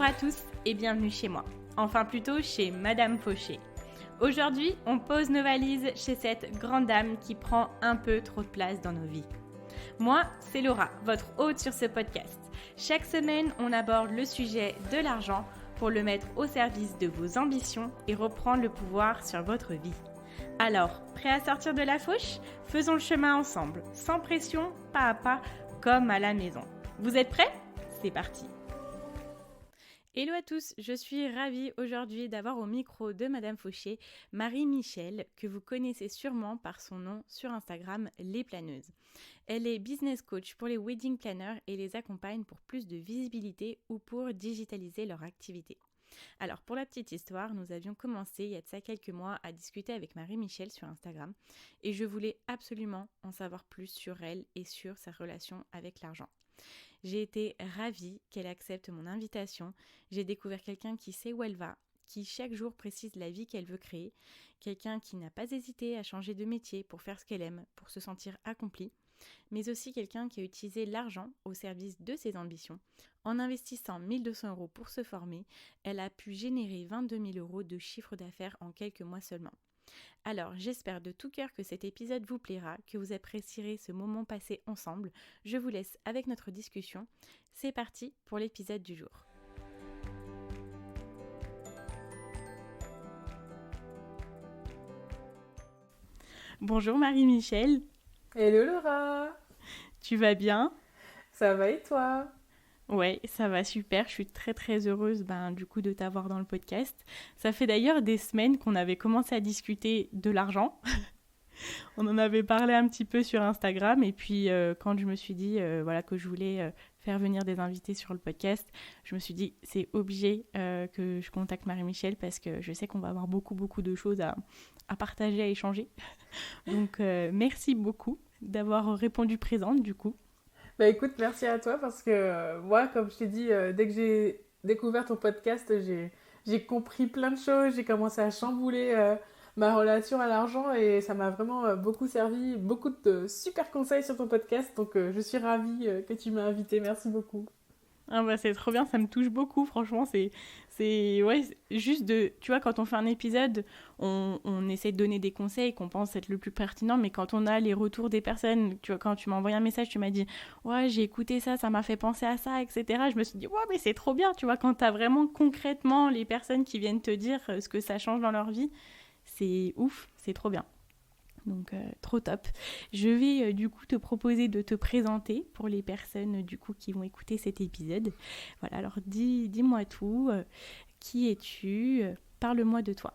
Bonjour à tous et bienvenue chez moi. Enfin plutôt chez Madame Fauché. Aujourd'hui, on pose nos valises chez cette grande dame qui prend un peu trop de place dans nos vies. Moi, c'est Laura, votre hôte sur ce podcast. Chaque semaine, on aborde le sujet de l'argent pour le mettre au service de vos ambitions et reprendre le pouvoir sur votre vie. Alors, prêt à sortir de la fauche ? Faisons le chemin ensemble, sans pression, pas à pas, comme à la maison. Vous êtes prêts ? C'est parti. Hello à tous, je suis ravie aujourd'hui d'avoir au micro de Madame Fauché Marie-Michel, que vous connaissez sûrement par son nom sur Instagram, Les Planeuses. Elle est business coach pour les wedding planners et les accompagne pour plus de visibilité ou pour digitaliser leur activité. Alors pour la petite histoire, nous avions commencé il y a de ça quelques mois à discuter avec Marie-Michel sur Instagram et je voulais absolument en savoir plus sur elle et sur sa relation avec l'argent. J'ai été ravie qu'elle accepte mon invitation. J'ai découvert quelqu'un qui sait où elle va, qui chaque jour précise la vie qu'elle veut créer, quelqu'un qui n'a pas hésité à changer de métier pour faire ce qu'elle aime, pour se sentir accomplie, mais aussi quelqu'un qui a utilisé l'argent au service de ses ambitions. En investissant 1 200 € pour se former, elle a pu générer 22 000 € de chiffre d'affaires en quelques mois seulement. Alors, j'espère de tout cœur que cet épisode vous plaira, que vous apprécierez ce moment passé ensemble. Je vous laisse avec notre discussion. C'est parti pour l'épisode du jour. Bonjour Marie-Michel. Hello Laura. Tu vas bien ? Ça va et toi ? Ouais, ça va super. Je suis très très heureuse du coup de t'avoir dans le podcast. Ça fait d'ailleurs des semaines qu'on avait commencé à discuter de l'argent. On en avait parlé un petit peu sur Instagram et puis quand je me suis dit que je voulais faire venir des invités sur le podcast, je me suis dit c'est obligé que je contacte Marie-Michel parce que je sais qu'on va avoir beaucoup de choses à partager, à échanger. Donc merci beaucoup d'avoir répondu présente du coup. Bah écoute, merci à toi parce que moi, comme je t'ai dit, dès que j'ai découvert ton podcast, j'ai compris plein de choses, j'ai commencé à chambouler ma relation à l'argent et ça m'a vraiment beaucoup servi, beaucoup de super conseils sur ton podcast, donc je suis ravie que tu m'as invitée, merci beaucoup. Ah bah c'est trop bien, ça me touche beaucoup, franchement, juste tu vois, quand on fait un épisode, on essaie de donner des conseils qu'on pense être le plus pertinent, mais quand on a les retours des personnes, tu vois, quand tu m'as envoyé un message, tu m'as dit, ouais, j'ai écouté ça, ça m'a fait penser à ça, etc. Je me suis dit, ouais, mais c'est trop bien, tu vois, quand t'as vraiment concrètement les personnes qui viennent te dire ce que ça change dans leur vie, c'est ouf, c'est trop bien. Donc trop top. Je vais du coup te proposer de te présenter pour les personnes du coup qui vont écouter cet épisode. Voilà, alors dis-moi tout. Qui es-tu ? Parle-moi de toi.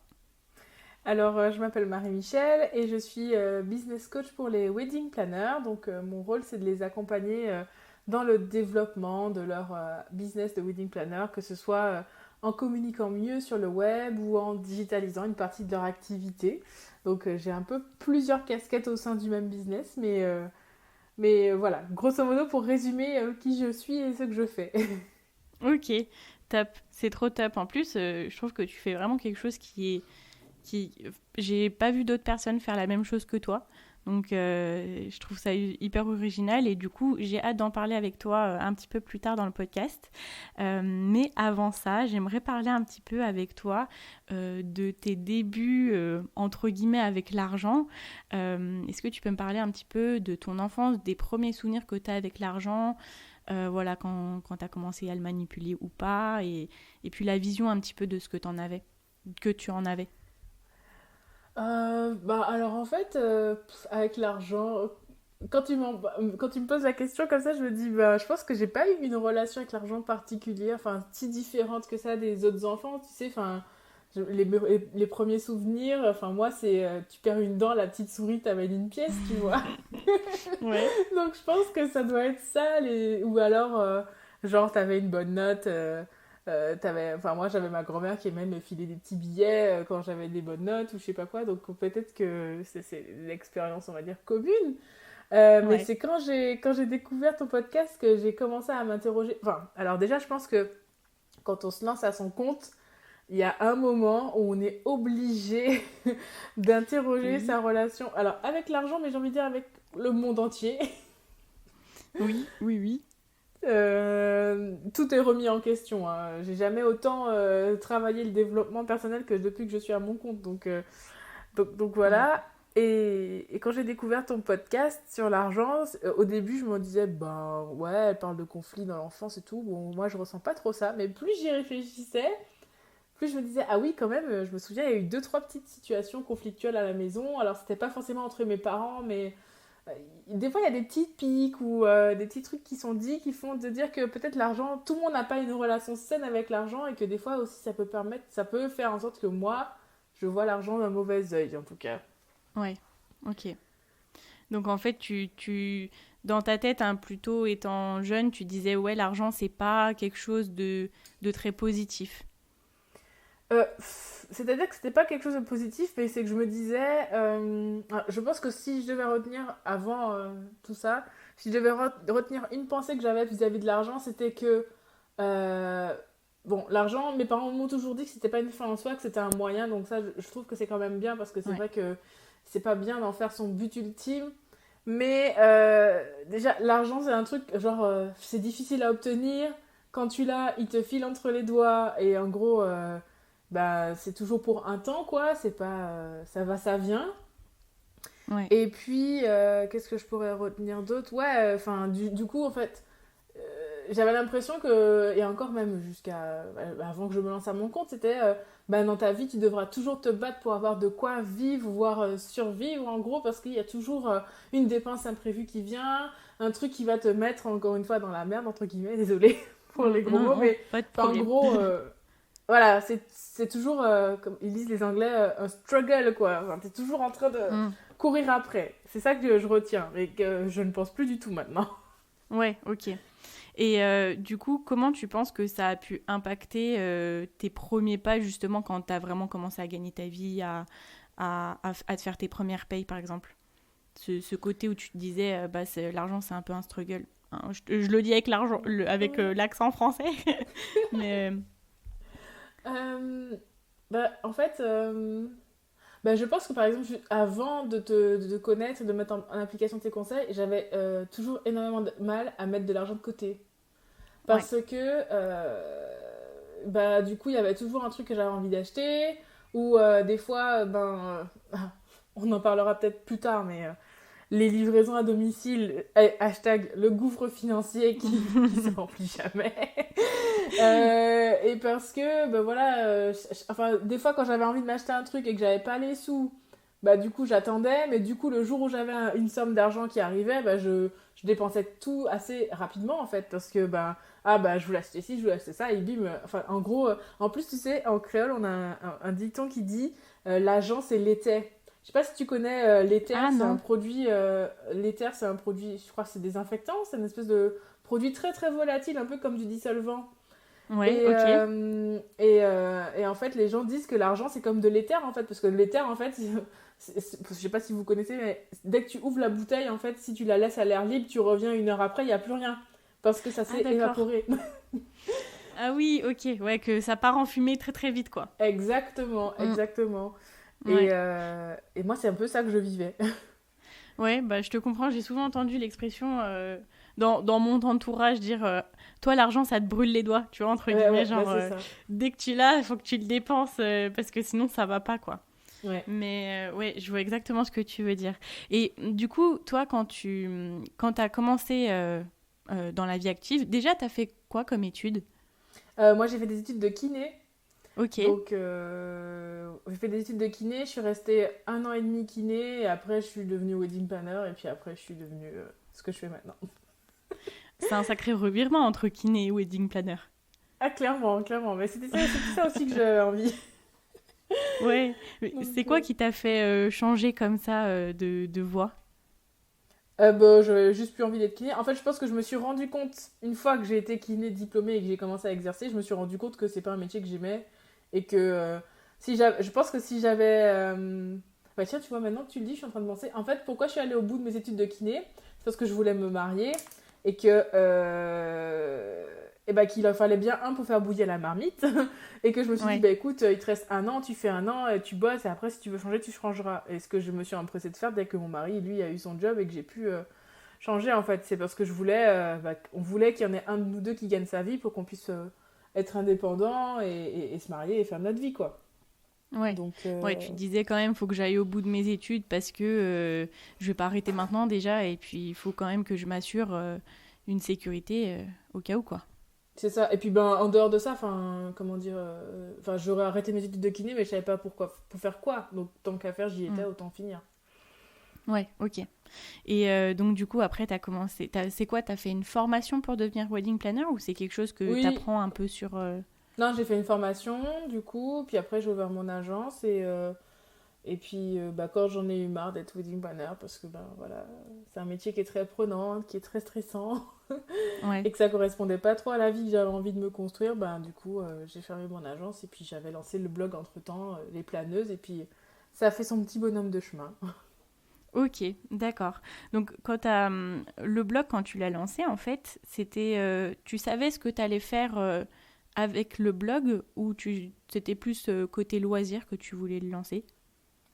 Alors, je m'appelle Marie-Michel et je suis business coach pour les wedding planners. Donc, mon rôle, c'est de les accompagner dans le développement de leur business de wedding planner, que ce soit en communiquant mieux sur le web ou en digitalisant une partie de leur activité. Donc, j'ai un peu plusieurs casquettes au sein du même business, mais voilà, grosso modo, pour résumer qui je suis et ce que je fais. Ok, top. C'est trop top. En plus, je trouve que tu fais vraiment quelque chose j'ai pas vu d'autres personnes faire la même chose que toi, donc je trouve ça hyper original et du coup j'ai hâte d'en parler avec toi un petit peu plus tard dans le podcast, mais avant ça j'aimerais parler un petit peu avec toi de tes débuts entre guillemets avec l'argent. Est-ce que tu peux me parler un petit peu de ton enfance, des premiers souvenirs que tu as avec l'argent, voilà, quand tu as commencé à le manipuler ou pas, et puis la vision un petit peu de ce que tu en avais. Alors en fait, avec l'argent, quand tu me poses la question comme ça, je me dis, je pense que j'ai pas eu une relation avec l'argent particulière, enfin, si différente que ça des autres enfants, tu sais, enfin, les premiers souvenirs, enfin, moi, c'est, tu perds une dent, la petite souris t'amène une pièce, tu vois. Ouais. Donc je pense que ça doit être ça, ou alors, genre, t'avais une bonne note, enfin moi j'avais ma grand-mère qui aimait me filer des petits billets quand j'avais des bonnes notes ou je sais pas quoi, donc peut-être que c'est l'expérience on va dire commune. Mais Ouais. c'est quand j'ai découvert ton podcast que j'ai commencé à m'interroger. Enfin, alors déjà je pense que quand on se lance à son compte, il y a un moment où on est obligé d'interroger Oui. sa relation, alors avec l'argent, mais j'ai envie de dire avec le monde entier. Oui. Tout est remis en question, hein. J'ai jamais autant travaillé le développement personnel que depuis que je suis à mon compte. Donc Ouais. voilà. Et quand j'ai découvert ton podcast sur l'argent, au début je me disais, ben ouais, elle parle de conflits dans l'enfance et tout. Bon, moi je ressens pas trop ça. Mais plus j'y réfléchissais, plus je me disais, ah oui, quand même, je me souviens, il y a eu deux, trois petites situations conflictuelles à la maison. Alors c'était pas forcément entre mes parents, mais euh, des fois il y a des petites piques ou des petits trucs qui sont dits qui font de dire que peut-être l'argent, tout le monde n'a pas une relation saine avec l'argent et que des fois aussi ça peut faire en sorte que moi, je vois l'argent d'un mauvais œil en tout cas. Ouais. Ok. Donc en fait, dans ta tête, hein, plutôt étant jeune, tu disais ouais, l'argent c'est pas quelque chose de très positif. C'est-à-dire que c'était pas quelque chose de positif, mais c'est que je me disais, je pense que si je devais retenir avant tout ça, si je devais retenir une pensée que j'avais vis-à-vis de l'argent, c'était que, euh, bon, l'argent, mes parents m'ont toujours dit que c'était pas une fin en soi, que c'était un moyen, donc ça, je trouve que c'est quand même bien, parce que c'est Ouais. vrai que c'est pas bien d'en faire son but ultime, mais déjà, l'argent, c'est un truc, genre, c'est difficile à obtenir, quand tu l'as, il te file entre les doigts, et en gros... bah, c'est toujours pour un temps, quoi. C'est pas. Ça va, ça vient. Ouais. Et puis, qu'est-ce que je pourrais retenir d'autre? Ouais, enfin, du coup, en fait, euh, j'avais l'impression que. Et encore même jusqu'à. Avant que je me lance à mon compte, c'était. Bah, dans ta vie, tu devras toujours te battre pour avoir de quoi vivre, voire survivre, en gros, parce qu'il y a toujours une dépense imprévue qui vient, un truc qui va te mettre, encore une fois, dans la merde, entre guillemets, désolé pour les gros Non, mots, non, mais. pas de Enfin, en problème. gros. Voilà, c'est toujours, comme ils disent les Anglais, un struggle, quoi. Enfin, t'es toujours en train de Hmm. courir après. C'est ça que je retiens, mais que je ne pense plus du tout maintenant. Ouais, ok. Et du coup, comment tu penses que ça a pu impacter tes premiers pas, justement, quand tu as vraiment commencé à gagner ta vie, à te faire tes premières payes, par exemple? Ce côté où tu te disais, bah, l'argent, c'est un peu un struggle. Hein, je le dis avec l'argent, avec l'accent français. Mais Euh, Bah, en fait, bah, je pense que par exemple, avant de te connaître, de mettre en application tes conseils, j'avais toujours énormément de mal à mettre de l'argent de côté. ouais. Parce que, bah, du coup, il y avait toujours un truc que j'avais envie d'acheter, ou des fois, on en parlera peut-être plus tard, mais les livraisons à domicile, hashtag le gouffre financier qui se remplit jamais. Et parce que, ben voilà, enfin, des fois quand j'avais envie de m'acheter un truc et que j'avais pas les sous, bah du coup j'attendais, mais du coup le jour où j'avais une somme d'argent qui arrivait, bah je dépensais tout assez rapidement en fait, parce que bah je voulais acheter ci, je voulais acheter ça, et bim, enfin en gros, en plus tu sais, en créole on a un dicton qui dit l'argent c'est l'éther. Je sais pas si tu connais l'éther, Ah c'est un non. produit, l'éther c'est un produit, je crois que c'est désinfectant, c'est une espèce de produit très très volatile, un peu comme du dissolvant. Ouais, ok. Et en fait, les gens disent que l'argent, c'est comme de l'éther, en fait, parce que l'éther, en fait, je sais pas si vous connaissez, mais dès que tu ouvres la bouteille, en fait, si tu la laisses à l'air libre, tu reviens une heure après, il n'y a plus rien, parce que ça Ah s'est d'accord. évaporé. Ah oui, ok. Ouais, que ça part en fumée très très vite, quoi. Exactement, Mm. exactement. Et, Ouais. et moi, c'est un peu ça que je vivais. Ouais, bah je te comprends. J'ai souvent entendu l'expression dans mon entourage dire toi, l'argent, ça te brûle les doigts, tu vois, entre Ouais, guillemets. ouais, bah Genre, c'est ça. dès que tu l'as, il faut que tu le dépenses parce que sinon, ça va pas, quoi. Ouais. Mais ouais, je vois exactement ce que tu veux dire. Et du coup, toi, quand t'as commencé dans la vie active, déjà, t'as fait quoi comme étude? Moi, j'ai fait des études de kiné. Ok. Donc, j'ai fait des études de kiné. Je suis restée 1 an et demi kiné. Et après, je suis devenue wedding planner. Et puis après, je suis devenue ce que je fais maintenant. C'est un sacré revirement entre kiné et wedding planner. Ah, clairement, clairement. Mais c'était ça aussi que j'avais envie. Ouais. Mais c'est Donc, quoi qui t'a fait changer comme ça de voie? bah, j'avais juste plus envie d'être kiné. En fait, je pense que je me suis rendu compte, une fois que j'ai été kiné diplômée et que j'ai commencé à exercer, je me suis rendu compte que c'est pas un métier que j'aimais. Et que je pense que si j'avais. Bah, tiens, tu vois, maintenant que tu le dis, je suis en train de penser. En fait, pourquoi je suis allée au bout de mes études de kiné? C'est parce que je voulais me marier et que. Et bah, qu'il en fallait bien un pour faire bouillir la marmite. Et que je me suis dit, Ouais. bah écoute, il te reste 1 an, tu fais 1 an, et tu bosses, et après, si tu veux changer, tu changeras. Et ce que je me suis empressée de faire dès que mon mari, lui, a eu son job et que changer en fait. C'est parce que on voulait qu'il y en ait un de nous deux qui gagne sa vie pour qu'on puisse être indépendant et se marier et faire notre vie, quoi. Ouais. Donc, Ouais, tu te disais quand même, faut que j'aille au bout de mes études parce que je vais pas arrêter maintenant déjà et puis il faut quand même que je m'assure une sécurité au cas où, quoi. c'est ça. Et puis, ben, en dehors de ça, enfin, comment dire, enfin, j'aurais arrêté mes études de kiné, mais je savais pas pour faire quoi. Donc, tant qu'à faire, j'y étais, Mm. autant finir. Ouais, ok. Et donc du coup, après, c'est quoi, t'as fait une formation pour devenir wedding planner ou c'est quelque chose que Oui, t'apprends un peu sur... non, j'ai fait une formation, du coup, puis après, j'ai ouvert mon agence et puis, bah, quand j'en ai eu marre d'être wedding planner, parce que, ben, voilà, c'est un métier qui est très prenant, qui est très stressant, Ouais. et que ça correspondait pas trop à la vie que j'avais envie de me construire, ben, du coup, j'ai fermé mon agence, et puis j'avais lancé le blog entre-temps, Les Planeuses, et puis ça a fait son petit bonhomme de chemin. Ok, d'accord. Donc le blog, quand tu l'as lancé, en fait, tu savais ce que t'allais faire avec le blog ou c'était plus côté loisir que tu voulais le lancer?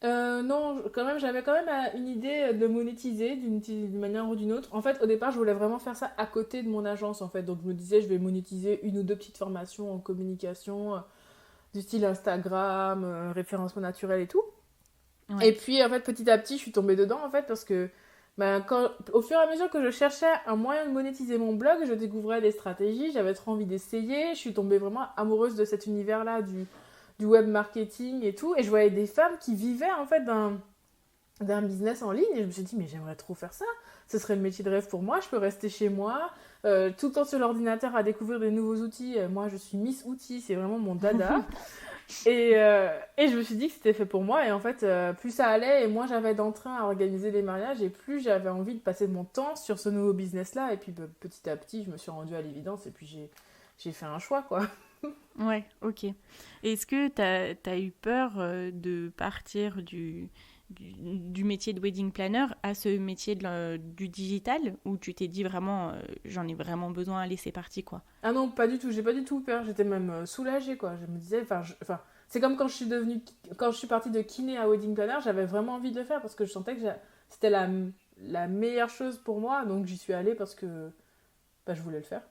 Non, j'avais quand même une idée de monétiser d'une manière ou d'une autre. En fait, au départ, je voulais vraiment faire ça à côté de mon agence, en fait. Donc, je me disais, je vais monétiser une ou deux petites formations en communication, du style Instagram, référencement naturel et tout. Et Ouais. puis, en fait, petit à petit, je suis tombée dedans, en fait, parce que ben, au fur et à mesure que je cherchais un moyen de monétiser mon blog, je découvrais des stratégies, j'avais trop envie d'essayer. Je suis tombée vraiment amoureuse de cet univers-là, du web marketing et tout. Et je voyais des femmes qui vivaient, en fait, d'un business en ligne et je me suis dit mais j'aimerais trop faire ça, ce serait le métier de rêve pour moi, je peux rester chez moi tout le temps sur l'ordinateur à découvrir des nouveaux outils. Moi je suis Miss Outils, c'est vraiment mon dada et je me suis dit que c'était fait pour moi et en fait plus ça allait et moins j'avais d'entrain à organiser les mariages et plus j'avais envie de passer mon temps sur ce nouveau business là et puis petit à petit je me suis rendue à l'évidence et puis j'ai fait un choix quoi. Ouais, ok. Est-ce que t'as eu peur de partir du métier de wedding planner à ce métier du digital où tu t'es dit vraiment j'en ai vraiment besoin, allez c'est parti quoi. Ah non, pas du tout, j'ai pas du tout peur, j'étais même soulagée quoi. Je me disais, enfin, c'est comme quand je suis partie de kiné à wedding planner, j'avais vraiment envie de le faire parce que je sentais que c'était la meilleure chose pour moi, donc j'y suis allée parce que bah, je voulais le faire.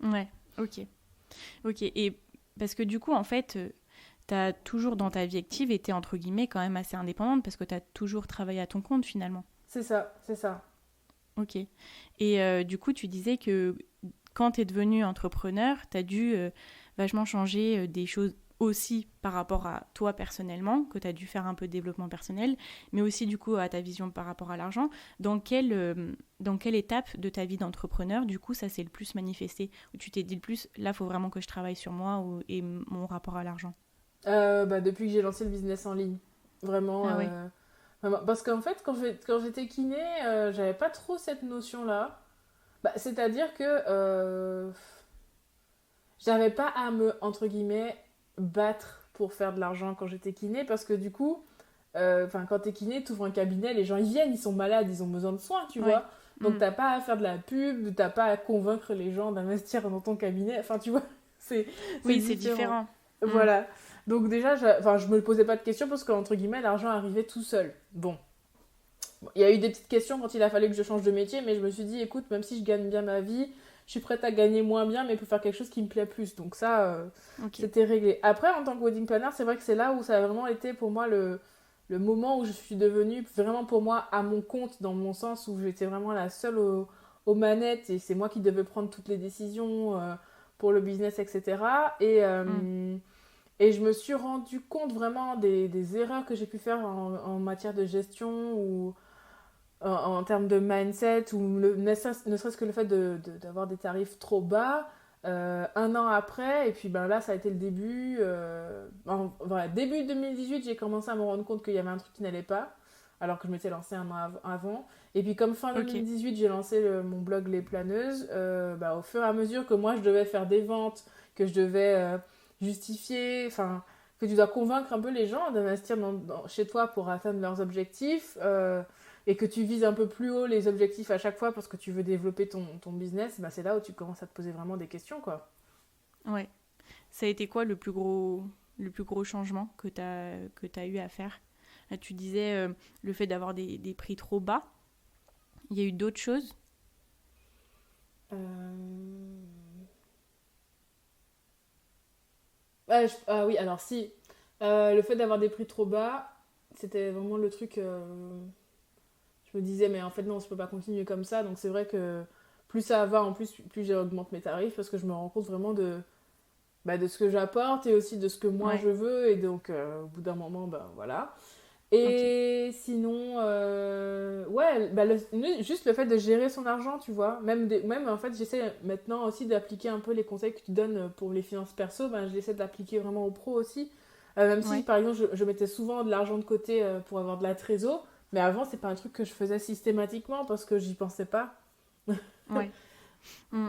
Ouais, ok. Ok, et parce que du coup en fait t'as toujours dans ta vie active été entre guillemets quand même assez indépendante parce que t'as toujours travaillé à ton compte finalement. C'est ça, c'est ça. Ok. Et du coup tu disais que quand t'es devenu entrepreneur, t'as dû vachement changer des choses aussi par rapport à toi personnellement, que t'as dû faire un peu de développement personnel, mais aussi du coup à ta vision par rapport à l'argent. Dans quelle étape de ta vie d'entrepreneur, du coup, ça s'est le plus manifesté? Où tu t'es dit le plus, là, faut vraiment que je travaille sur moi et mon rapport à l'argent. Bah, depuis que j'ai lancé le business en ligne, vraiment, Ah ouais. vraiment. Parce qu'en fait, quand j'étais kiné, j'avais pas trop cette notion-là. Bah, c'est-à-dire que j'avais pas à me, entre guillemets, battre pour faire de l'argent quand j'étais kiné, parce que du coup, quand t'es kiné, t'ouvres un cabinet, les gens ils viennent, ils sont malades, ils ont besoin de soins, tu Ouais. vois. Donc Mm. t'as pas à faire de la pub, t'as pas à convaincre les gens d'investir dans ton cabinet, enfin tu vois, c'est, c'est Oui, c'est différent. différent. Mm. Voilà. Donc déjà, je me posais pas de questions parce qu'entre guillemets, l'argent arrivait tout seul. Bon, il y a eu des petites questions quand il a fallu que je change de métier, mais je me suis dit, écoute, même si je gagne bien ma vie, je suis prête à gagner moins bien, mais pour faire quelque chose qui me plaît plus. Donc ça, Ok. c'était réglé. Après, en tant que wedding planner, c'est vrai que c'est là où ça a vraiment été pour moi le moment où je suis devenue vraiment pour moi à mon compte, dans mon sens où j'étais vraiment la seule aux manettes et c'est moi qui devais prendre toutes les décisions pour le business, etc. Mm. Et je me suis rendu compte vraiment des erreurs que j'ai pu faire en matière de gestion ou en termes de mindset ou ne serait-ce que le fait d'avoir des tarifs trop bas un an après et puis ben là ça a été le début voilà, début 2018 j'ai commencé à me rendre compte qu'il y avait un truc qui n'allait pas alors que je m'étais lancé un an avant et puis comme fin Ok. 2018 j'ai lancé mon blog Les Planeuses au fur et à mesure que moi je devais faire des ventes que je devais justifier enfin que tu dois convaincre un peu les gens d'investir chez toi pour atteindre leurs objectifs et que tu vises un peu plus haut les objectifs à chaque fois parce que tu veux développer ton business, bah c'est là où tu commences à te poser vraiment des questions, quoi. Ouais. Ça a été quoi le plus gros changement que t'as eu à faire? Là, tu disais le fait d'avoir des prix trop bas. Il y a eu d'autres choses? Euh, Ah oui, alors si. Le fait d'avoir des prix trop bas, c'était vraiment le truc. Je me disais, mais en fait, non, je peux pas continuer comme ça. Donc c'est vrai que plus ça va, en plus j'augmente mes tarifs parce que je me rends compte vraiment de ce que j'apporte et aussi de ce que moi Ouais, je veux. Et donc, au bout d'un moment, ben voilà. ok. Et sinon, ouais, juste le fait de gérer son argent, tu vois. Même en fait, j'essaie maintenant aussi d'appliquer un peu les conseils que tu donnes pour les finances perso. Ben, je l'essaie d'appliquer vraiment aux pros aussi. Même si, Ouais, par exemple, je mettais souvent de l'argent de côté pour avoir de la trésor. Mais avant, c'est pas un truc que je faisais systématiquement parce que j'y pensais pas. ouais. Mm.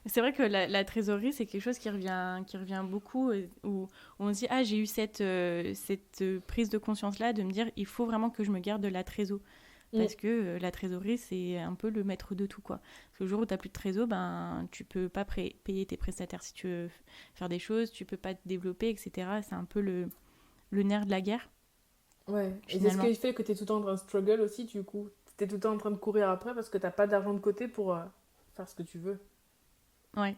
C'est vrai que la trésorerie, c'est quelque chose qui revient beaucoup, où on se dit, ah, j'ai eu cette prise de conscience-là, de me dire, il faut vraiment que je me garde de la trésor. Mm. Parce que la trésorerie, c'est un peu le maître de tout, quoi. Parce que le jour où tu n'as plus de trésor, ben, tu peux pas payer tes prestataires si tu veux faire des choses, tu peux pas te développer, etc. C'est un peu le nerf de la guerre, Ouais. Et c'est ce finalement. qui fait que tu es tout le temps en train de struggle aussi, du coup. Tu es tout le temps en train de courir après parce que t'as pas d'argent de côté pour faire ce que tu veux. Ouais.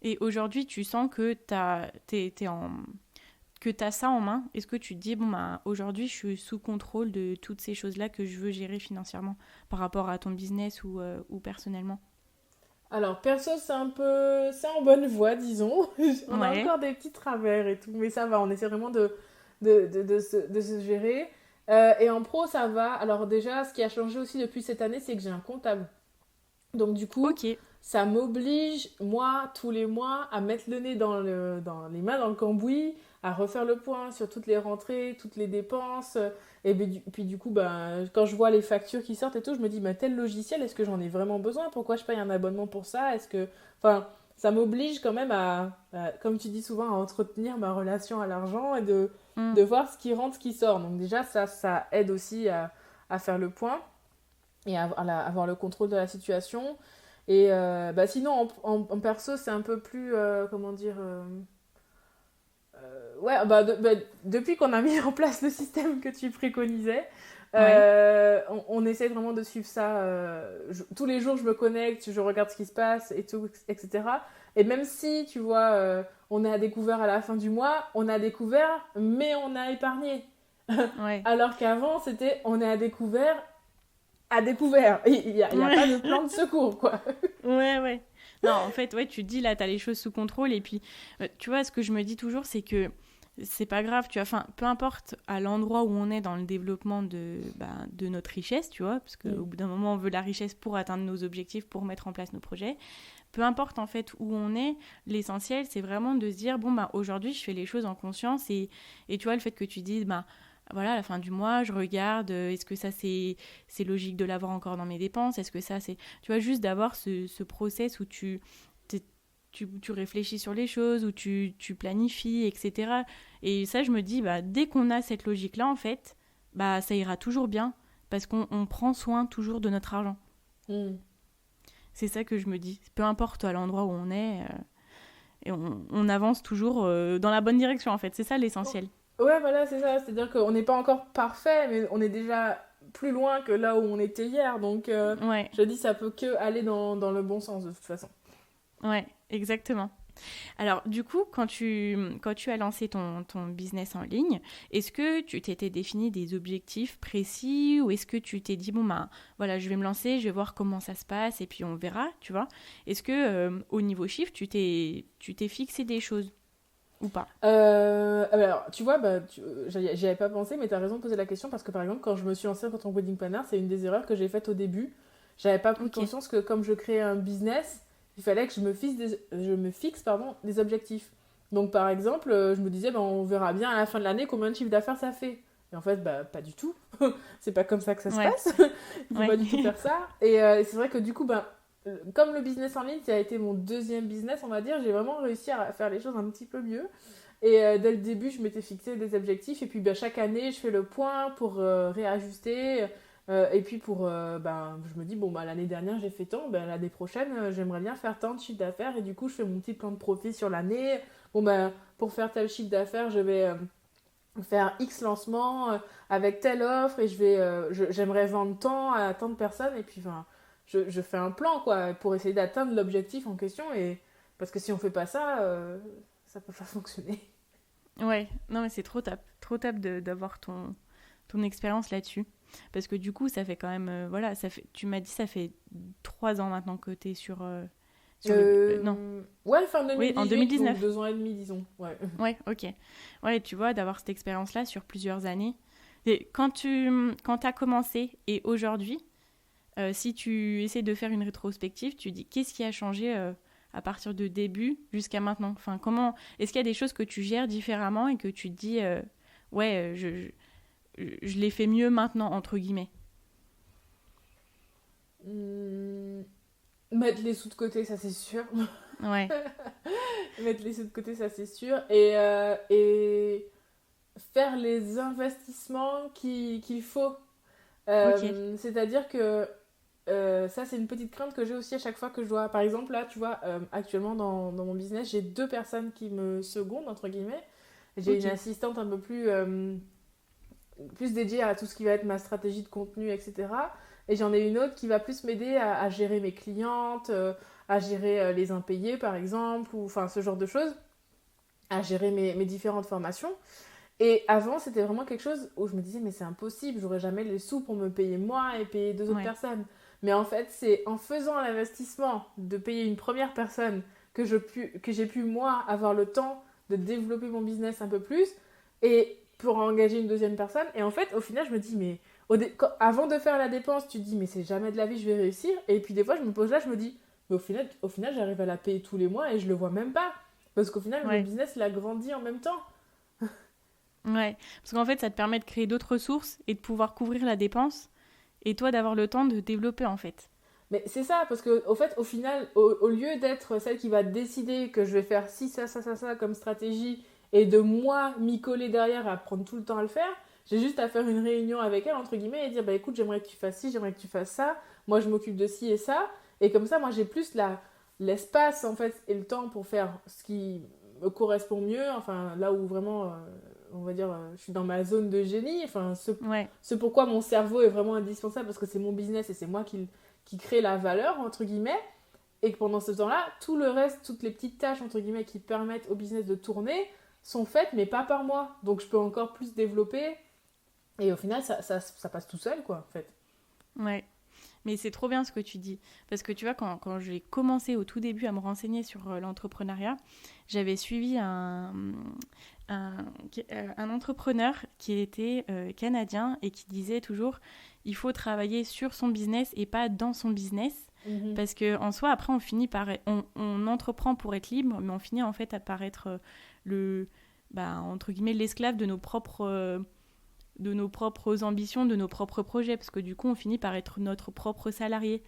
Et aujourd'hui, tu sens que que tu as ça en main. Est-ce que tu te dis, bon, bah, aujourd'hui, je suis sous contrôle de toutes ces choses-là que je veux gérer financièrement par rapport à ton business ou personnellement? Alors, perso, c'est en bonne voie, disons. On a Ouais, encore des petits travers et tout, mais ça va, on essaie vraiment de se gérer. Et en pro, ça va. Alors déjà, ce qui a changé aussi depuis cette année, c'est que j'ai un comptable. Donc du coup, ok, ça m'oblige, moi, tous les mois, à mettre le nez dans les mains dans le cambouis, à refaire le point sur toutes les rentrées, toutes les dépenses. Et puis du coup, ben, quand je vois les factures qui sortent et tout, je me dis, mais tel logiciel, est-ce que j'en ai vraiment besoin? Pourquoi je paye un abonnement pour ça? Est-ce que... Enfin, ça m'oblige quand même comme tu dis souvent, à entretenir ma relation à l'argent et hmm, de voir ce qui rentre, ce qui sort. Donc déjà, ça aide aussi à faire le point et avoir le contrôle de la situation. Et bah sinon, en perso, c'est un peu plus, comment dire, ouais, depuis qu'on a mis en place le système que tu préconisais, ouais, on essaie vraiment de suivre ça. Tous les jours, je me connecte, je regarde ce qui se passe et tout, etc. Et même si, tu vois, on est à découvert à la fin du mois, on a découvert, mais on a épargné. ouais. Alors qu'avant, c'était on est à découvert. Il y a pas de Ouais, plan de secours, quoi. ouais, ouais. Non, en fait, ouais, tu te dis là, t'as les choses sous contrôle. Et puis, tu vois, ce que je me dis toujours, c'est que c'est pas grave, tu vois. Enfin, peu importe à l'endroit où on est dans le développement de notre richesse, tu vois, parce qu'au Mm. bout d'un moment, on veut la richesse pour atteindre nos objectifs, pour mettre en place nos projets. Peu importe en fait où on est, l'essentiel, c'est vraiment de se dire, bon, bah, aujourd'hui, je fais les choses en conscience. Et tu vois, le fait que tu dises, bah, voilà, à la fin du mois, je regarde, est-ce que ça c'est logique de l'avoir encore dans mes dépenses? Est-ce que ça c'est. Tu vois, juste d'avoir ce process où tu réfléchis sur les choses, où tu planifies, etc. Et ça, je me dis, bah, dès qu'on a cette logique-là, en fait, bah, ça ira toujours bien parce qu'on prend soin toujours de notre argent. Mm. C'est ça que je me dis. Peu importe à l'endroit où on est, et on avance toujours dans la bonne direction, en fait. C'est ça l'essentiel. Ouais, voilà, c'est ça. C'est-à-dire qu'on n'est pas encore parfait, mais on est déjà plus loin que là où on était hier. Donc, Ouais, je dis, ça peut que aller dans le bon sens de toute façon. ouais, exactement. Alors, du coup, quand tu as lancé ton business en ligne, est-ce que tu t'étais défini des objectifs précis ou est-ce que tu t'es dit, bon, ben, voilà, je vais me lancer, je vais voir comment ça se passe et puis on verra, tu vois? Est-ce que, au niveau chiffre, tu t'es fixé des choses ou pas? Alors, tu vois, j'y avais pas pensé, mais tu as raison de poser la question parce que par exemple, quand je me suis lancée en tant que wedding planner, c'est une des erreurs que j'ai faites au début. J'avais pas pris Ok, conscience que comme je créais un business, il fallait que je me fixe pardon, des objectifs. Donc par exemple, je me disais, on verra bien à la fin de l'année combien de chiffre d'affaires ça fait. Et en fait, bah, pas du tout. C'est pas comme ça que ça se ouais, passe. Il faut ouais, pas du tout faire ça. Et c'est vrai que du coup, comme le business en ligne, ça a été mon deuxième business, on va dire, j'ai vraiment réussi à faire les choses un petit peu mieux. Et dès le début, je m'étais fixé des objectifs. Et puis chaque année, je fais le point pour réajuster. Et puis je me dis, bon, l'année dernière, j'ai fait tant. L'année prochaine, j'aimerais bien faire tant de chiffre d'affaires. Et du coup, je fais mon petit plan de profit sur l'année. Bon, pour faire tel chiffre d'affaires, je vais faire X lancements avec telle offre et j'aimerais vendre tant à tant de personnes et puis enfin, je fais un plan quoi pour essayer d'atteindre l'objectif en question et parce que si on fait pas ça, ça peut pas fonctionner. Ouais, non mais c'est trop top d'avoir ton expérience là-dessus. Parce que du coup, ça fait quand même, voilà, tu m'as dit ça fait 3 ans maintenant que t'es sur le... non, Ouais, fin oui, en 2018, donc 2019. 2 ans et demi disons. Ouais. Ouais, ok. Ouais, tu vois, d'avoir cette expérience-là sur plusieurs années. Et quand t'as commencé et aujourd'hui, si tu essaies de faire une rétrospective, tu dis qu'est-ce qui a changé à partir de début jusqu'à maintenant. Enfin, est-ce qu'il y a des choses que tu gères différemment et que tu te dis ouais, je l'ai fait mieux maintenant entre guillemets. Hmm, Mettre les sous de côté, ça c'est sûr. Ouais, Mettre les sous de côté, ça c'est sûr. Et faire les investissements qu'il faut. ok, C'est-à-dire que ça, c'est une petite crainte que j'ai aussi à chaque fois que je dois. Par exemple, là, tu vois, actuellement dans mon business, j'ai 2 personnes qui me secondent, entre guillemets. J'ai une ok, assistante un peu plus dédiée à tout ce qui va être ma stratégie de contenu, etc. Et j'en ai une autre qui va plus m'aider à gérer mes clientes, à gérer les impayés, par exemple, ou enfin ce genre de choses, à gérer mes différentes formations. Et avant, c'était vraiment quelque chose où je me disais, mais c'est impossible, j'aurais jamais les sous pour me payer moi et payer 2 autres ouais, personnes. Mais en fait, c'est en faisant l'investissement de payer une première personne que j'ai pu, moi, avoir le temps de développer mon business un peu plus et pour engager une deuxième personne. Et en fait, au final, je me dis, mais avant de faire la dépense, tu te dis, mais c'est jamais de la vie, je vais réussir. Et puis des fois, je me pose là, je me dis, mais au final j'arrive à la payer tous les mois et je le vois même pas. Parce qu'au final, mon ouais, business, il a grandi en même temps. ouais. Parce qu'en fait, ça te permet de créer d'autres ressources et de pouvoir couvrir la dépense et toi d'avoir le temps de développer en fait. Mais c'est ça, parce que au fait, au final, au lieu d'être celle qui va décider que je vais faire ci, ça comme stratégie, et de moi m'y coller derrière à prendre tout le temps à le faire, j'ai juste à faire une réunion avec elle, entre guillemets, et dire, bah écoute, j'aimerais que tu fasses ci, j'aimerais que tu fasses ça, moi je m'occupe de ci et ça, et comme ça, moi j'ai plus l'espace, en fait, et le temps pour faire ce qui me correspond mieux, enfin, là où vraiment, on va dire, je suis dans ma zone de génie, enfin, Ouais, ce pourquoi mon cerveau est vraiment indispensable, parce que c'est mon business et c'est moi qui crée la valeur, entre guillemets, et que pendant ce temps-là, tout le reste, toutes les petites tâches, entre guillemets, qui permettent au business de tourner, sont faites, mais pas par moi. Donc je peux encore plus développer, et au final, ça passe tout seul, quoi, en fait. ouais. Mais c'est trop bien ce que tu dis. Parce que tu vois, quand j'ai commencé au tout début à me renseigner sur l'entrepreneuriat, j'avais suivi un, un entrepreneur qui était canadien et qui disait toujours il faut travailler sur son business et pas dans son business. Mhm. Parce qu'en soi, après, on entreprend pour être libre, mais on finit en fait par être entre guillemets, l'esclave de nos propres ambitions, de nos propres projets, parce que du coup, on finit par être notre propre salarié.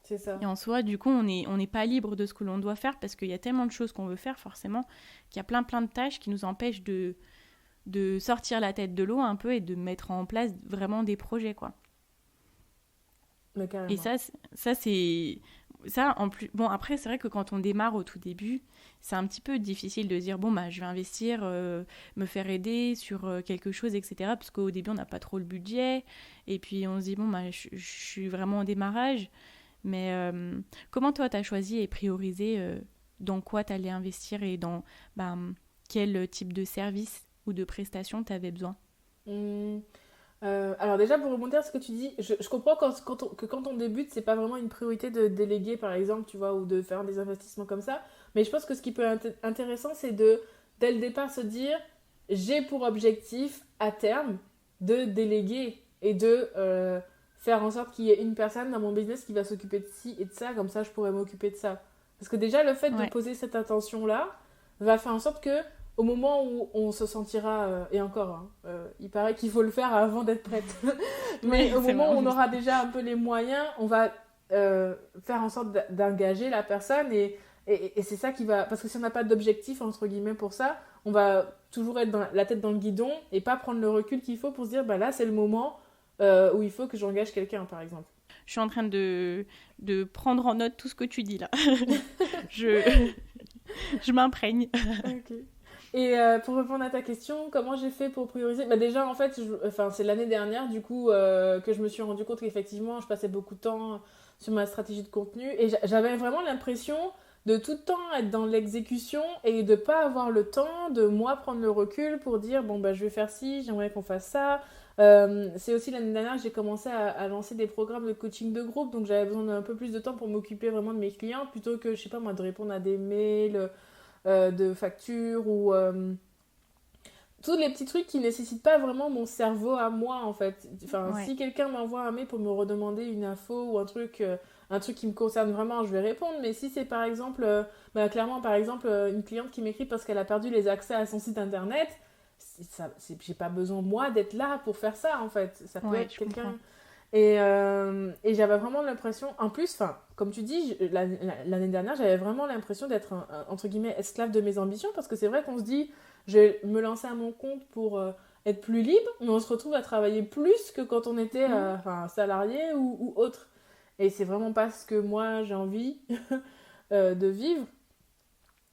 C'est ça. Et en soi, du coup, on n'est pas libre de ce que l'on doit faire, parce qu'il y a tellement de choses qu'on veut faire, forcément, qu'il y a plein de tâches qui nous empêchent de sortir la tête de l'eau un peu et de mettre en place vraiment des projets, quoi. Mais Et carrément. ça c'est... Ça, en plus... Bon, après, c'est vrai que quand on démarre au tout début, c'est un petit peu difficile de dire, bon, bah, je vais investir, me faire aider sur quelque chose, etc. Parce qu'au début, on n'a pas trop le budget. Et puis, on se dit, bon, bah, je suis vraiment au démarrage. Mais comment toi, tu as choisi et priorisé dans quoi tu allais investir et dans bah, quel type de service ou de prestation tu avais besoin? Hum, alors déjà, pour rebondir à ce que tu dis, je comprends que quand on débute, c'est pas vraiment une priorité de déléguer, par exemple, tu vois, ou de faire des investissements comme ça. Mais je pense que ce qui peut être intéressant, c'est dès le départ, se dire, j'ai pour objectif, à terme, de déléguer et de faire en sorte qu'il y ait une personne dans mon business qui va s'occuper de ci et de ça, comme ça, je pourrais m'occuper de ça. Parce que déjà, le fait de Ouais, poser cette intention-là va faire en sorte que au moment où on se sentira, et encore, hein, il paraît qu'il faut le faire avant d'être prête, mais oui, au c'est moment vrai. où on aura déjà un peu les moyens, on va faire en sorte d'engager la personne et c'est ça qui va... Parce que si on n'a pas d'objectif, entre guillemets, pour ça, on va toujours être la tête dans le guidon et pas prendre le recul qu'il faut pour se dire, bah là, c'est le moment où il faut que j'engage quelqu'un, par exemple. Je suis en train de prendre en note tout ce que tu dis là. Je, je m'imprègne. Ok. Et pour répondre à ta question, comment j'ai fait pour prioriser? Bah déjà, en fait, c'est l'année dernière, du coup, que je me suis rendu compte qu'effectivement, je passais beaucoup de temps sur ma stratégie de contenu. Et j'avais vraiment l'impression de tout le temps être dans l'exécution et de pas avoir le temps de moi prendre le recul pour dire, bon, bah, je vais faire ci, j'aimerais qu'on fasse ça. C'est aussi l'année dernière que j'ai commencé à lancer des programmes de coaching de groupe, donc j'avais besoin d'un peu plus de temps pour m'occuper vraiment de mes clients plutôt que, je sais pas moi, de répondre à des mails de factures ou tous les petits trucs qui nécessitent pas vraiment mon cerveau à moi en fait. Enfin, Ouais. si quelqu'un m'envoie un mail pour me redemander une info ou un truc qui me concerne vraiment, je vais répondre. Mais si c'est par exemple, clairement par exemple, une cliente qui m'écrit parce qu'elle a perdu les accès à son site internet, j'ai pas besoin moi d'être là pour faire ça en fait. Ça peut Ouais, être je comprends. quelqu'un. Et j'avais vraiment l'impression, en plus, enfin, comme tu dis, l'année dernière, j'avais vraiment l'impression d'être, entre guillemets, esclave de mes ambitions, parce que c'est vrai qu'on se dit, je vais me lancer à mon compte pour être plus libre, mais on se retrouve à travailler plus que quand on était Mhm. salarié ou autre. Et c'est vraiment pas ce que moi j'ai envie de vivre.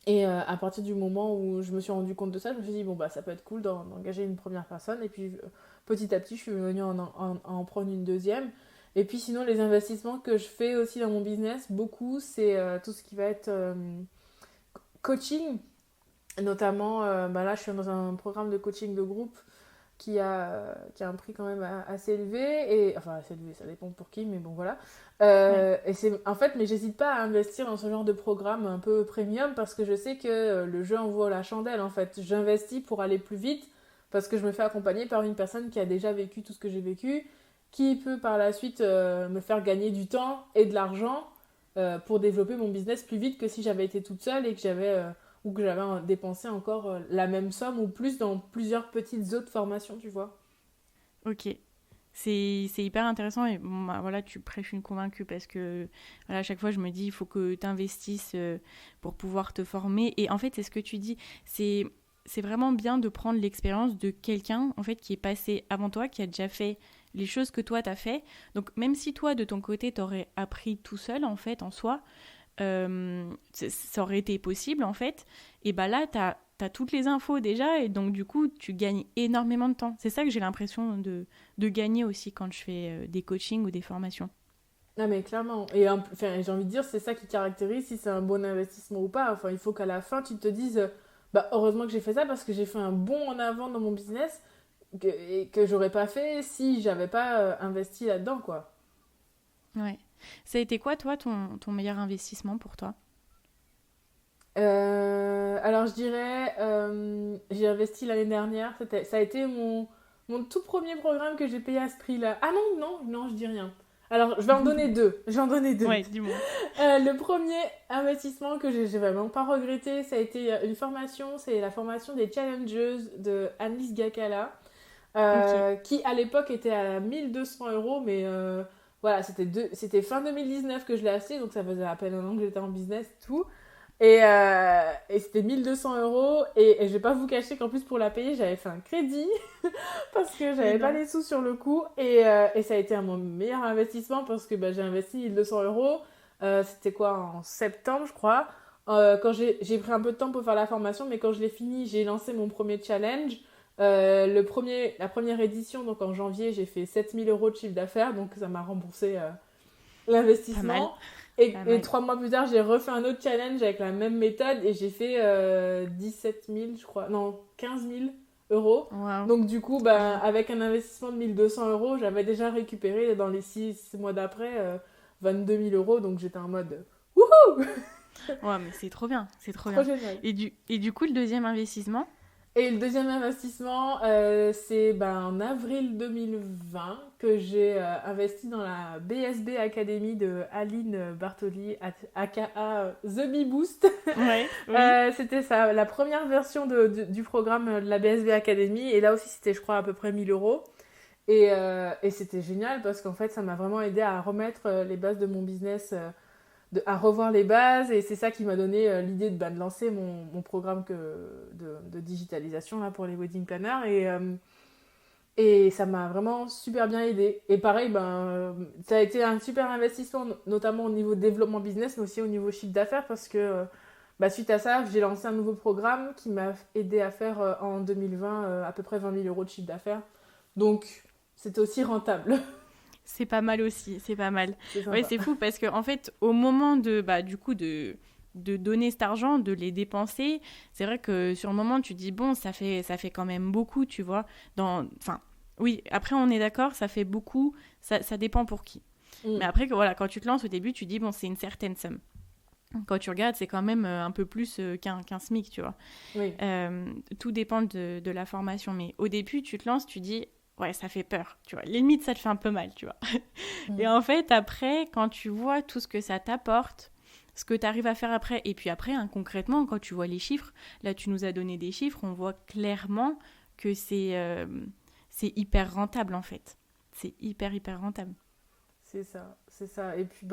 Et à partir du moment où je me suis rendu compte de ça, je me suis dit, bon, bah, ça peut être cool d'engager une première personne. Et puis, petit à petit, je suis venue en prendre une deuxième. Et puis, sinon, les investissements que je fais aussi dans mon business, beaucoup, c'est tout ce qui va être coaching. Notamment, là, je suis dans un programme de coaching de groupe qui a un prix quand même assez élevé, et enfin assez élevé, ça dépend pour qui, mais bon voilà. Ouais. Et c'est en fait, mais j'hésite pas à investir dans ce genre de programme un peu premium parce que je sais que le jeu en vaut la chandelle en fait. J'investis pour aller plus vite parce que je me fais accompagner par une personne qui a déjà vécu tout ce que j'ai vécu, qui peut par la suite me faire gagner du temps et de l'argent pour développer mon business plus vite que si j'avais été toute seule et que ou que j'avais dépensé encore la même somme ou plus dans plusieurs petites autres formations, tu vois. Ok. C'est hyper intéressant et bon, bah, voilà, tu prêches une convaincue parce que voilà, à chaque fois je me dis il faut que tu investisses pour pouvoir te former. Et en fait, c'est ce que tu dis, c'est c'est vraiment bien de prendre l'expérience de quelqu'un en fait qui est passé avant toi, qui a déjà fait les choses que toi t'as fait. Donc même si toi de ton côté t'aurais appris tout seul en fait en soi, ça aurait été possible en fait. Et bah là, t'as toutes les infos déjà et donc du coup, tu gagnes énormément de temps. C'est ça que j'ai l'impression de gagner aussi quand je fais des coachings ou des formations. Non mais clairement. Et enfin, j'ai envie de dire, c'est ça qui caractérise si c'est un bon investissement ou pas. Enfin, il faut qu'à la fin, tu te dises, bah heureusement que j'ai fait ça parce que j'ai fait un bond en avant dans mon business et que j'aurais pas fait si j'avais pas investi là-dedans, quoi. Ouais. Ça a été quoi, toi, ton meilleur investissement pour toi? Alors je dirais, j'ai investi l'année dernière. Ça a été mon tout premier programme que j'ai payé à ce prix-là. Ah non, non, non, je dis rien. Alors je vais en donner deux. Je vais en donner deux. Ouais, dis-moi. Le premier investissement que j'ai vraiment pas regretté, ça a été une formation. C'est la formation des Challengers de Annelise Gakala, Ok. qui à l'époque était à 1 200 euros, mais voilà, c'était fin 2019 que je l'ai acheté, donc ça faisait à peine un an que j'étais en business, tout. Et c'était 1 200 euros. Et je vais pas vous cacher qu'en plus, pour la payer, j'avais fait un crédit parce que Mais j'avais pas non. les sous sur le coup. Et ça a été mon meilleur investissement parce que bah, j'ai investi 1 200 euros. C'était quoi, en septembre, je crois. Quand j'ai pris un peu de temps pour faire la formation, mais quand je l'ai fini, j'ai lancé mon premier challenge. La première édition, donc en janvier, j'ai fait 7 000 euros de chiffre d'affaires, donc ça m'a remboursé Pas mal. l'investissement. Pas Et mal. 3 mois plus tard, j'ai refait un autre challenge avec la même méthode et j'ai fait 17 000, je crois, non, 15 000 euros. Waouh. Donc du coup, bah, avec un investissement de 1 200 euros, j'avais déjà récupéré dans les 6 mois d'après 22 000 euros. Donc j'étais en mode, wouhou, Ouais, mais c'est trop bien. C'est trop trop bien. génial. Et du coup, le deuxième investissement? Et le deuxième investissement, c'est ben, en avril 2020 que j'ai investi dans la BSB Academy de Aline Bartoli, aka The Bee Boost. Ouais, oui. C'était ça, la première version du programme de la BSB Academy. Et là aussi, c'était, je crois, à peu près 1 000 euros. Et c'était génial parce qu'en fait, ça m'a vraiment aidé à remettre les bases de mon business, à revoir les bases. Et c'est ça qui m'a donné l'idée de lancer mon programme de digitalisation là, pour les wedding planners. Et ça m'a vraiment super bien aidé. Et pareil, ça a été un super investissement, notamment au niveau développement business, mais aussi au niveau chiffre d'affaires, parce que bah, suite à ça, j'ai lancé un nouveau programme qui m'a aidé à faire en 2020 à peu près 20 000 euros de chiffre d'affaires. Donc, c'était aussi rentable. C'est pas mal aussi, c'est pas mal. C'est Ouais, sympa. c'est fou parce que en fait, au moment du coup, de donner cet argent, de les dépenser, c'est vrai que sur le moment, tu dis, bon, ça fait quand même beaucoup, tu vois. Enfin, oui, après, on est d'accord, ça fait beaucoup, ça dépend pour qui. Mais après, voilà, quand tu te lances au début, tu dis, bon, c'est une certaine somme. Quand tu regardes, c'est quand même un peu plus qu'un SMIC, tu vois. Oui. Tout dépend de la formation. Mais au début, tu te lances, tu dis, ouais, ça fait peur, tu vois. Limite, ça te fait un peu mal, tu vois. Et en fait, après, quand tu vois tout ce que ça t'apporte, ce que tu arrives à faire après, et puis après, hein, concrètement, quand tu vois les chiffres, là, tu nous as donné des chiffres, on voit clairement que c'est hyper rentable, en fait. C'est hyper, hyper rentable. C'est ça, c'est ça. Et puis,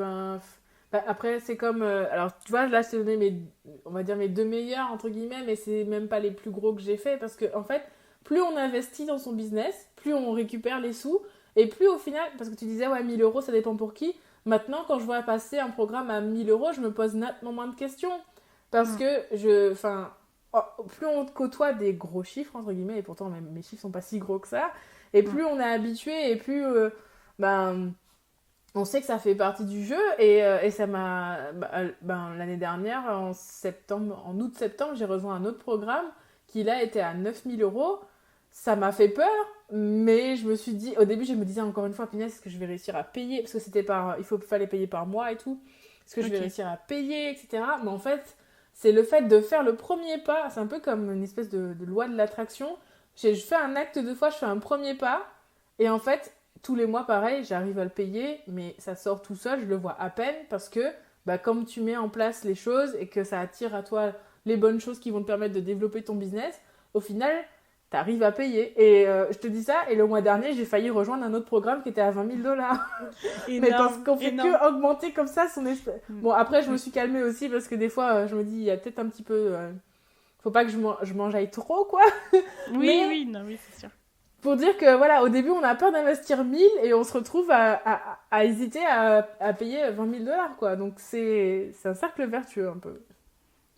après, c'est comme... alors, tu vois, là, je t'ai donné on va dire mes deux meilleurs, entre guillemets, mais c'est même pas les plus gros que j'ai fait, parce que, en fait, plus on investit dans son business, plus on récupère les sous, et plus au final, parce que tu disais, ouais, 1 000 euros, ça dépend pour qui. Maintenant, quand je vois passer un programme à 1 000 euros, je me pose nettement moins de questions. Parce que plus on côtoie des gros chiffres, entre guillemets, et pourtant, même mes chiffres sont pas si gros que ça, et plus on est habitué, et plus... ben, on sait que ça fait partie du jeu et ça m'a l'année dernière en août-septembre j'ai rejoint un autre programme qui là était à 9 000 euros. Ça m'a fait peur, mais je me suis dit au début je me disais encore une fois, punaise, est-ce que je vais réussir à payer, parce que fallait payer par mois et tout, est-ce que je vais réussir à payer, etc. Mais en fait c'est le fait de faire le premier pas, c'est un peu comme une espèce de loi de l'attraction. Je fais un acte 2 fois, je fais un premier pas et en fait tous les mois, pareil, j'arrive à le payer, mais ça sort tout seul, je le vois à peine, parce que comme tu mets en place les choses et que ça attire à toi les bonnes choses qui vont te permettre de développer ton business, au final, tu arrives à payer. Et je te dis ça, et le mois dernier, j'ai failli rejoindre un autre programme qui était à 20 000 $. Mais parce qu'on fait que augmenter comme ça son espèce. Bon, après, je me suis calmée aussi, parce que des fois, je me dis, il y a peut-être un petit peu... faut pas que je m'enjaille trop, quoi. Oui, non, oui, c'est sûr. Pour dire que voilà, au début on a peur d'investir 1 000 et on se retrouve à hésiter à payer 20 000 $ quoi. Donc c'est un cercle vertueux un peu.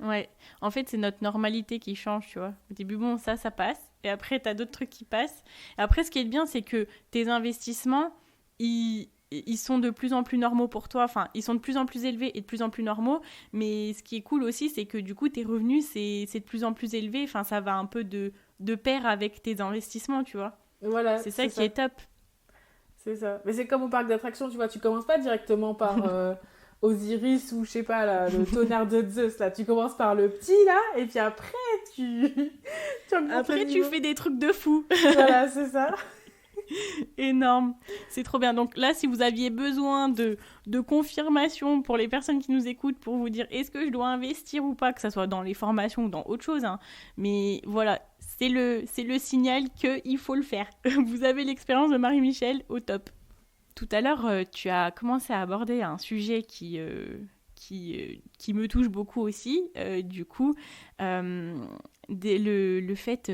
Ouais, en fait, c'est notre normalité qui change, tu vois. Au début, bon, ça passe. Et après, t'as d'autres trucs qui passent. Et après, ce qui est bien, c'est que tes investissements, ils sont de plus en plus normaux pour toi. Enfin, ils sont de plus en plus élevés et de plus en plus normaux. Mais ce qui est cool aussi, c'est que du coup, tes revenus, c'est de plus en plus élevé. Enfin, ça va un peu de pair avec tes investissements, tu vois. Voilà, c'est ça qui est top. C'est ça. Mais c'est comme au parc d'attractions, tu vois, tu commences pas directement par Osiris ou je sais pas, là, le tonnerre de Zeus, là. Tu commences par le petit, là, et puis après, tu après, tu fais des trucs de fou. Voilà, c'est ça. Énorme, c'est trop bien. Donc là, si vous aviez besoin de confirmation pour les personnes qui nous écoutent, pour vous dire est-ce que je dois investir ou pas, que ça soit dans les formations ou dans autre chose, hein, mais voilà, c'est le signal qu'il faut le faire. Vous avez l'expérience de Marie-Michel au top. Tout à l'heure, tu as commencé à aborder un sujet qui me touche beaucoup aussi, du coup, le fait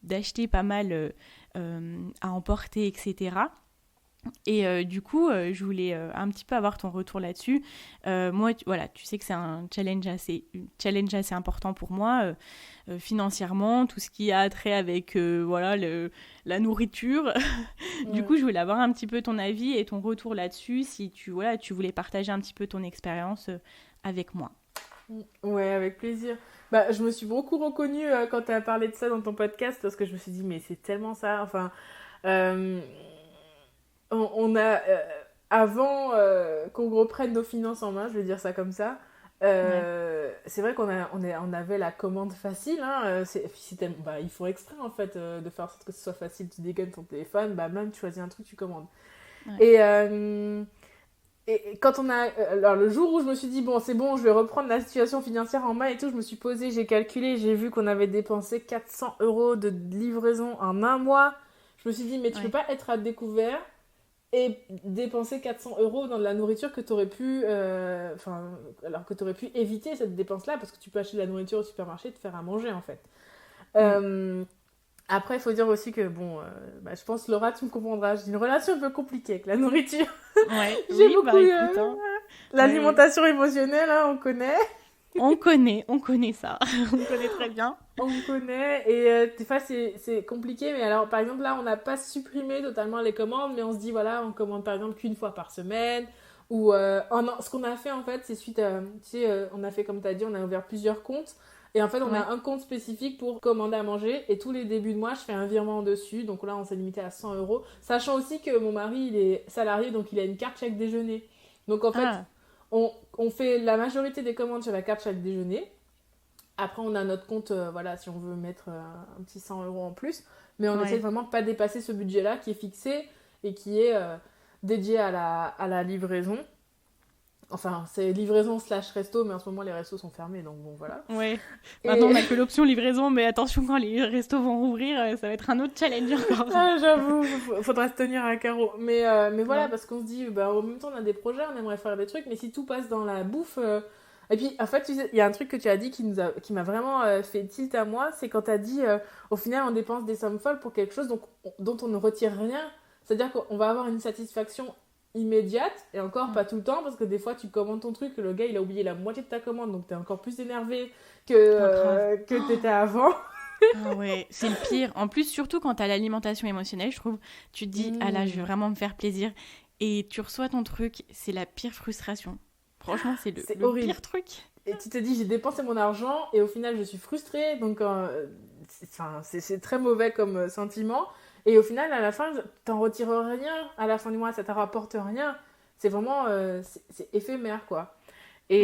d'acheter pas mal à emporter, etc. Et du coup, je voulais un petit peu avoir ton retour là-dessus. Moi, voilà, tu sais que c'est un challenge assez important pour moi, financièrement, tout ce qui a trait avec voilà, la nourriture. Du coup, je voulais avoir un petit peu ton avis et ton retour là-dessus, si tu voulais partager un petit peu ton expérience avec moi. Ouais, avec plaisir. Je me suis beaucoup reconnue quand tu as parlé de ça dans ton podcast, parce que je me suis dit, mais c'est tellement ça. Enfin, on a, avant qu'on reprenne nos finances en main, je vais dire ça comme ça, c'est vrai on avait la commande facile. Hein, ils font exprès en fait de faire en sorte que ce soit facile. Tu dégaines ton téléphone, même tu choisis un truc, tu commandes. Ouais. Et quand on a... alors le jour où je me suis dit, bon, c'est bon, je vais reprendre la situation financière en main et tout, je me suis posée, j'ai calculé, j'ai vu qu'on avait dépensé 400 € de livraison en un mois. Je me suis dit, mais tu peux pas être à découvert et dépenser 400 € dans de la nourriture que tu aurais pu... alors que tu aurais pu éviter cette dépense-là, parce que tu peux acheter de la nourriture au supermarché et te faire à manger, en fait. Après, il faut dire aussi que, je pense, Laura, tu me comprendras, j'ai une relation un peu compliquée avec la nourriture. Ouais, J'ai beaucoup l'alimentation émotionnelle, hein, on connaît. On connaît ça. On connaît très bien. On connaît et des fois c'est compliqué, mais alors par exemple là on n'a pas supprimé totalement les commandes, mais on se dit voilà, on commande par exemple qu'une fois par semaine, ou ce qu'on a fait en fait c'est suite à, tu sais, on a fait comme tu as dit, on a ouvert plusieurs comptes, et en fait on Ouais. a un compte spécifique pour commander à manger, et tous les débuts de mois je fais un virement dessus, donc là on s'est limité à 100 €, sachant aussi que mon mari il est salarié, donc il a une carte chaque déjeuner, donc en fait Ah, on fait la majorité des commandes sur la carte chaque déjeuner. Après, on a notre compte, voilà, si on veut mettre un petit 100 € en plus. Mais on essaie ouais. vraiment de pas dépasser ce budget-là qui est fixé et qui est dédié à la livraison. Enfin, c'est livraison slash resto, mais en ce moment, les restos sont fermés, donc bon, voilà. Ouais. Et Maintenant, on n'a que l'option livraison, mais attention, quand les restos vont rouvrir, ça va être un autre challenge encore. ah, j'avoue, faudra se tenir à carreau. Mais voilà, Ouais. parce qu'on se dit, bah, en même temps, on a des projets, on aimerait faire des trucs, mais si tout passe dans la bouffe. Et puis, en fait, tu sais, il y a un truc que tu as dit qui m'a vraiment fait tilt à moi, c'est quand tu as dit, au final, on dépense des sommes folles pour quelque chose dont on ne retire rien. C'est-à-dire qu'on va avoir une satisfaction immédiate, et encore Mm. pas tout le temps, parce que des fois, tu commandes ton truc, le gars, il a oublié la moitié de ta commande, donc tu es encore plus énervé Ah, grave. que tu étais avant. Ah ouais, c'est le pire. En plus, surtout quand t'as l'alimentation émotionnelle, je trouve, tu te dis, ah là, je vais Mmh. vraiment me faire plaisir. Et tu reçois ton truc, c'est la pire frustration. Franchement, c'est C'est le horrible. pire truc. Et tu te dis, j'ai dépensé mon argent et au final, je suis frustrée. Donc, c'est très mauvais comme sentiment. Et au final, à la fin, t'en retires rien. À la fin du mois, ça te rapporte rien. C'est vraiment c'est éphémère, quoi. Mm.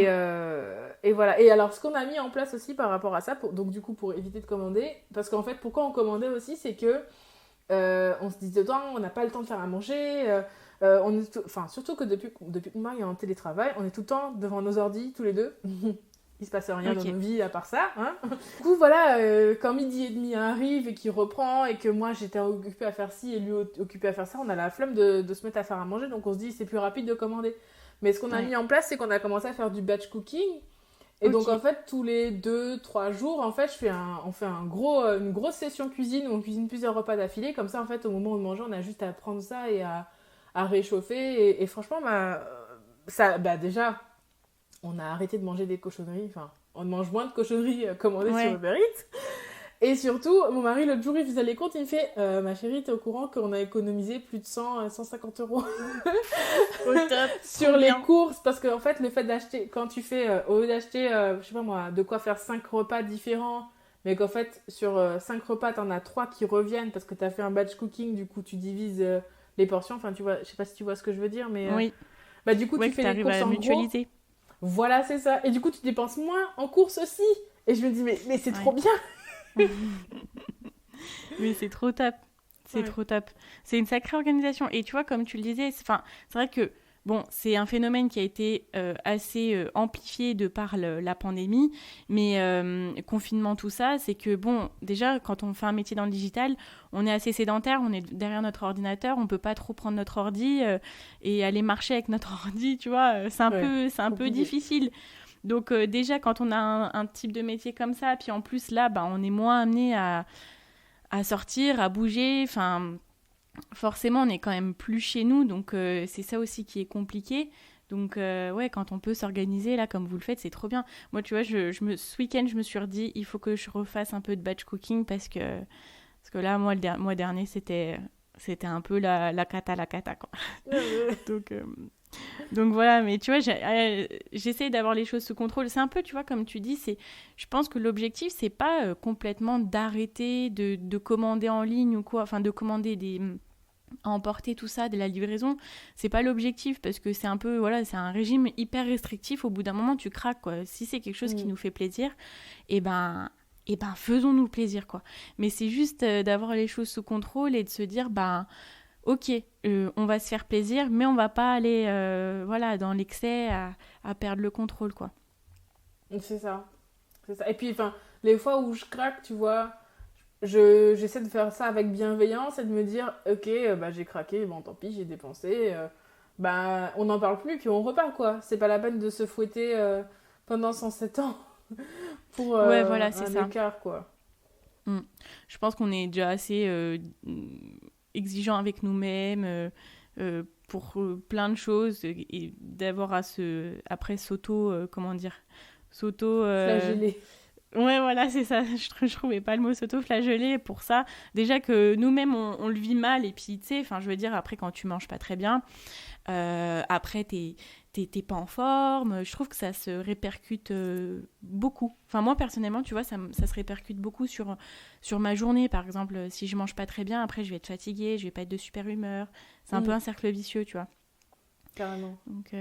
Et voilà. Et alors, ce qu'on a mis en place aussi par rapport à ça, donc du coup, pour éviter de commander, parce qu'en fait, pourquoi on commandait aussi, c'est que on se disait, on n'a pas le temps de faire à manger. Enfin, surtout que depuis que moi, il y a un télétravail, on est tout le temps devant nos ordis, tous les deux. Il se passe rien dans Ok. nos vies à part ça. Hein. Du coup, voilà, quand midi et demi arrive et qu'il reprend et que moi j'étais occupée à faire ci et lui occupé à faire ça, on a la flemme de se mettre à faire à manger, donc on se dit c'est plus rapide de commander. Mais ce qu'on a Ouais. mis en place, c'est qu'on a commencé à faire du batch cooking. Et donc en Ok. fait, tous les 2-3 jours, en fait, on fait une grosse session cuisine où on cuisine plusieurs repas d'affilée. Comme ça, en fait, au moment où on mange, on a juste à prendre ça et à réchauffer. Et franchement, déjà, on a arrêté de manger des cochonneries. Enfin, on mange moins de cochonneries commandées sur Ouais. Uber Eats. Et surtout, mon mari, l'autre jour, il faisait les comptes. Il me fait ma chérie, t'es au courant qu'on a économisé plus de 150 € Au top. sur Trop les bien. courses, parce que en fait le fait d'acheter, quand tu fais au lieu d'acheter je sais pas moi, de quoi faire 5 repas différents, mais qu'en fait sur 5 repas t'en as 3 qui reviennent parce que t'as fait un batch cooking, du coup tu divises les portions, enfin tu vois, je sais pas si tu vois ce que je veux dire, mais Oui. bah du coup Ouais, tu que fais les t'arrives courses à en gros, mutualiser. voilà c'est ça, et du coup tu dépenses moins en courses aussi, et je me dis mais c'est trop Ouais. bien. Mais c'est trop top. C'est Ouais. trop top. C'est une sacrée organisation. Et tu vois, comme tu le disais, c'est vrai que bon, c'est un phénomène qui a été assez amplifié de par la pandémie, mais confinement, tout ça, c'est que bon, déjà, quand on fait un métier dans le digital, on est assez sédentaire, on est derrière notre ordinateur, on peut pas trop prendre notre ordi et aller marcher avec notre ordi, tu vois, Ouais, c'est un peu compliqué. difficile. Donc déjà, quand on a un type de métier comme ça, puis en plus là, bah, on est moins amené à sortir, à bouger. Enfin, forcément, on est quand même plus chez nous, donc c'est ça aussi qui est compliqué. Donc ouais, quand on peut s'organiser là, comme vous le faites, c'est trop bien. Moi, tu vois, ce week-end, je me suis redit, il faut que je refasse un peu de batch cooking parce que là, moi, mois dernier, c'était un peu la cata, quoi. Donc, euh, donc voilà, mais tu vois, j'essaie d'avoir les choses sous contrôle. C'est un peu, tu vois, comme tu dis, je pense que l'objectif, c'est pas complètement d'arrêter de commander en ligne ou quoi, enfin de commander à emporter tout ça, de la livraison. C'est pas l'objectif parce que c'est un peu, voilà, c'est un régime hyper restrictif. Au bout d'un moment, tu craques, quoi. Si c'est quelque chose qui Mm. nous fait plaisir, eh ben, faisons-nous plaisir, quoi. Mais c'est juste d'avoir les choses sous contrôle et de se dire, ben, ok, on va se faire plaisir, mais on va pas aller voilà, dans l'excès à perdre le contrôle, quoi. C'est ça. C'est ça. Et puis, enfin, les fois où je craque, tu vois, j'essaie de faire ça avec bienveillance et de me dire, ok, bah, j'ai craqué, bon, tant pis, j'ai dépensé. Bah, on n'en parle plus, puis on repart, quoi. C'est pas la peine de se fouetter pendant 107 ans pour Ouais, voilà, c'est un ça. écart, quoi. Mm. Je pense qu'on est déjà assez exigeant avec nous-mêmes pour plein de choses et d'avoir à après s'auto, comment dire, s'auto... Flagellé. Ouais, voilà, c'est ça. Je trouvais pas le mot s'auto-flageller pour ça. Déjà que nous-mêmes, on le vit mal. Et puis, tu sais, enfin, je veux dire, après, quand tu manges pas très bien, après, t'es pas en forme. Je trouve que ça se répercute beaucoup. Enfin, moi, personnellement, tu vois, ça se répercute beaucoup sur ma journée. Par exemple, si je mange pas très bien, après, je vais être fatiguée, je vais pas être de super humeur. C'est un peu un cercle vicieux, tu vois. Carrément. Donc,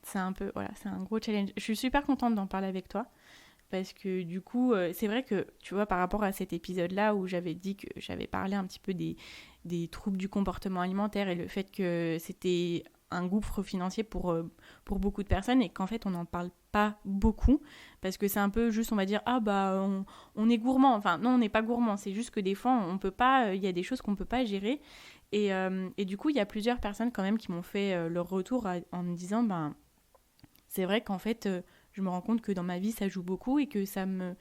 c'est un peu, voilà, c'est un gros challenge. Je suis super contente d'en parler avec toi. Parce que du coup, c'est vrai que, tu vois, par rapport à cet épisode-là où j'avais dit que j'avais parlé un petit peu des troubles du comportement alimentaire et le fait que c'était un gouffre financier pour beaucoup de personnes et qu'en fait, on n'en parle pas beaucoup parce que c'est un peu juste, on va dire, ah bah, on est gourmand. Enfin, non, on n'est pas gourmand. C'est juste que des fois, on peut pas, il y a des choses qu'on peut pas gérer. Et du coup, il y a plusieurs personnes quand même qui m'ont fait leur retour en me disant, ben, c'est vrai qu'en fait... je me rends compte que dans ma vie, ça joue beaucoup et que ça me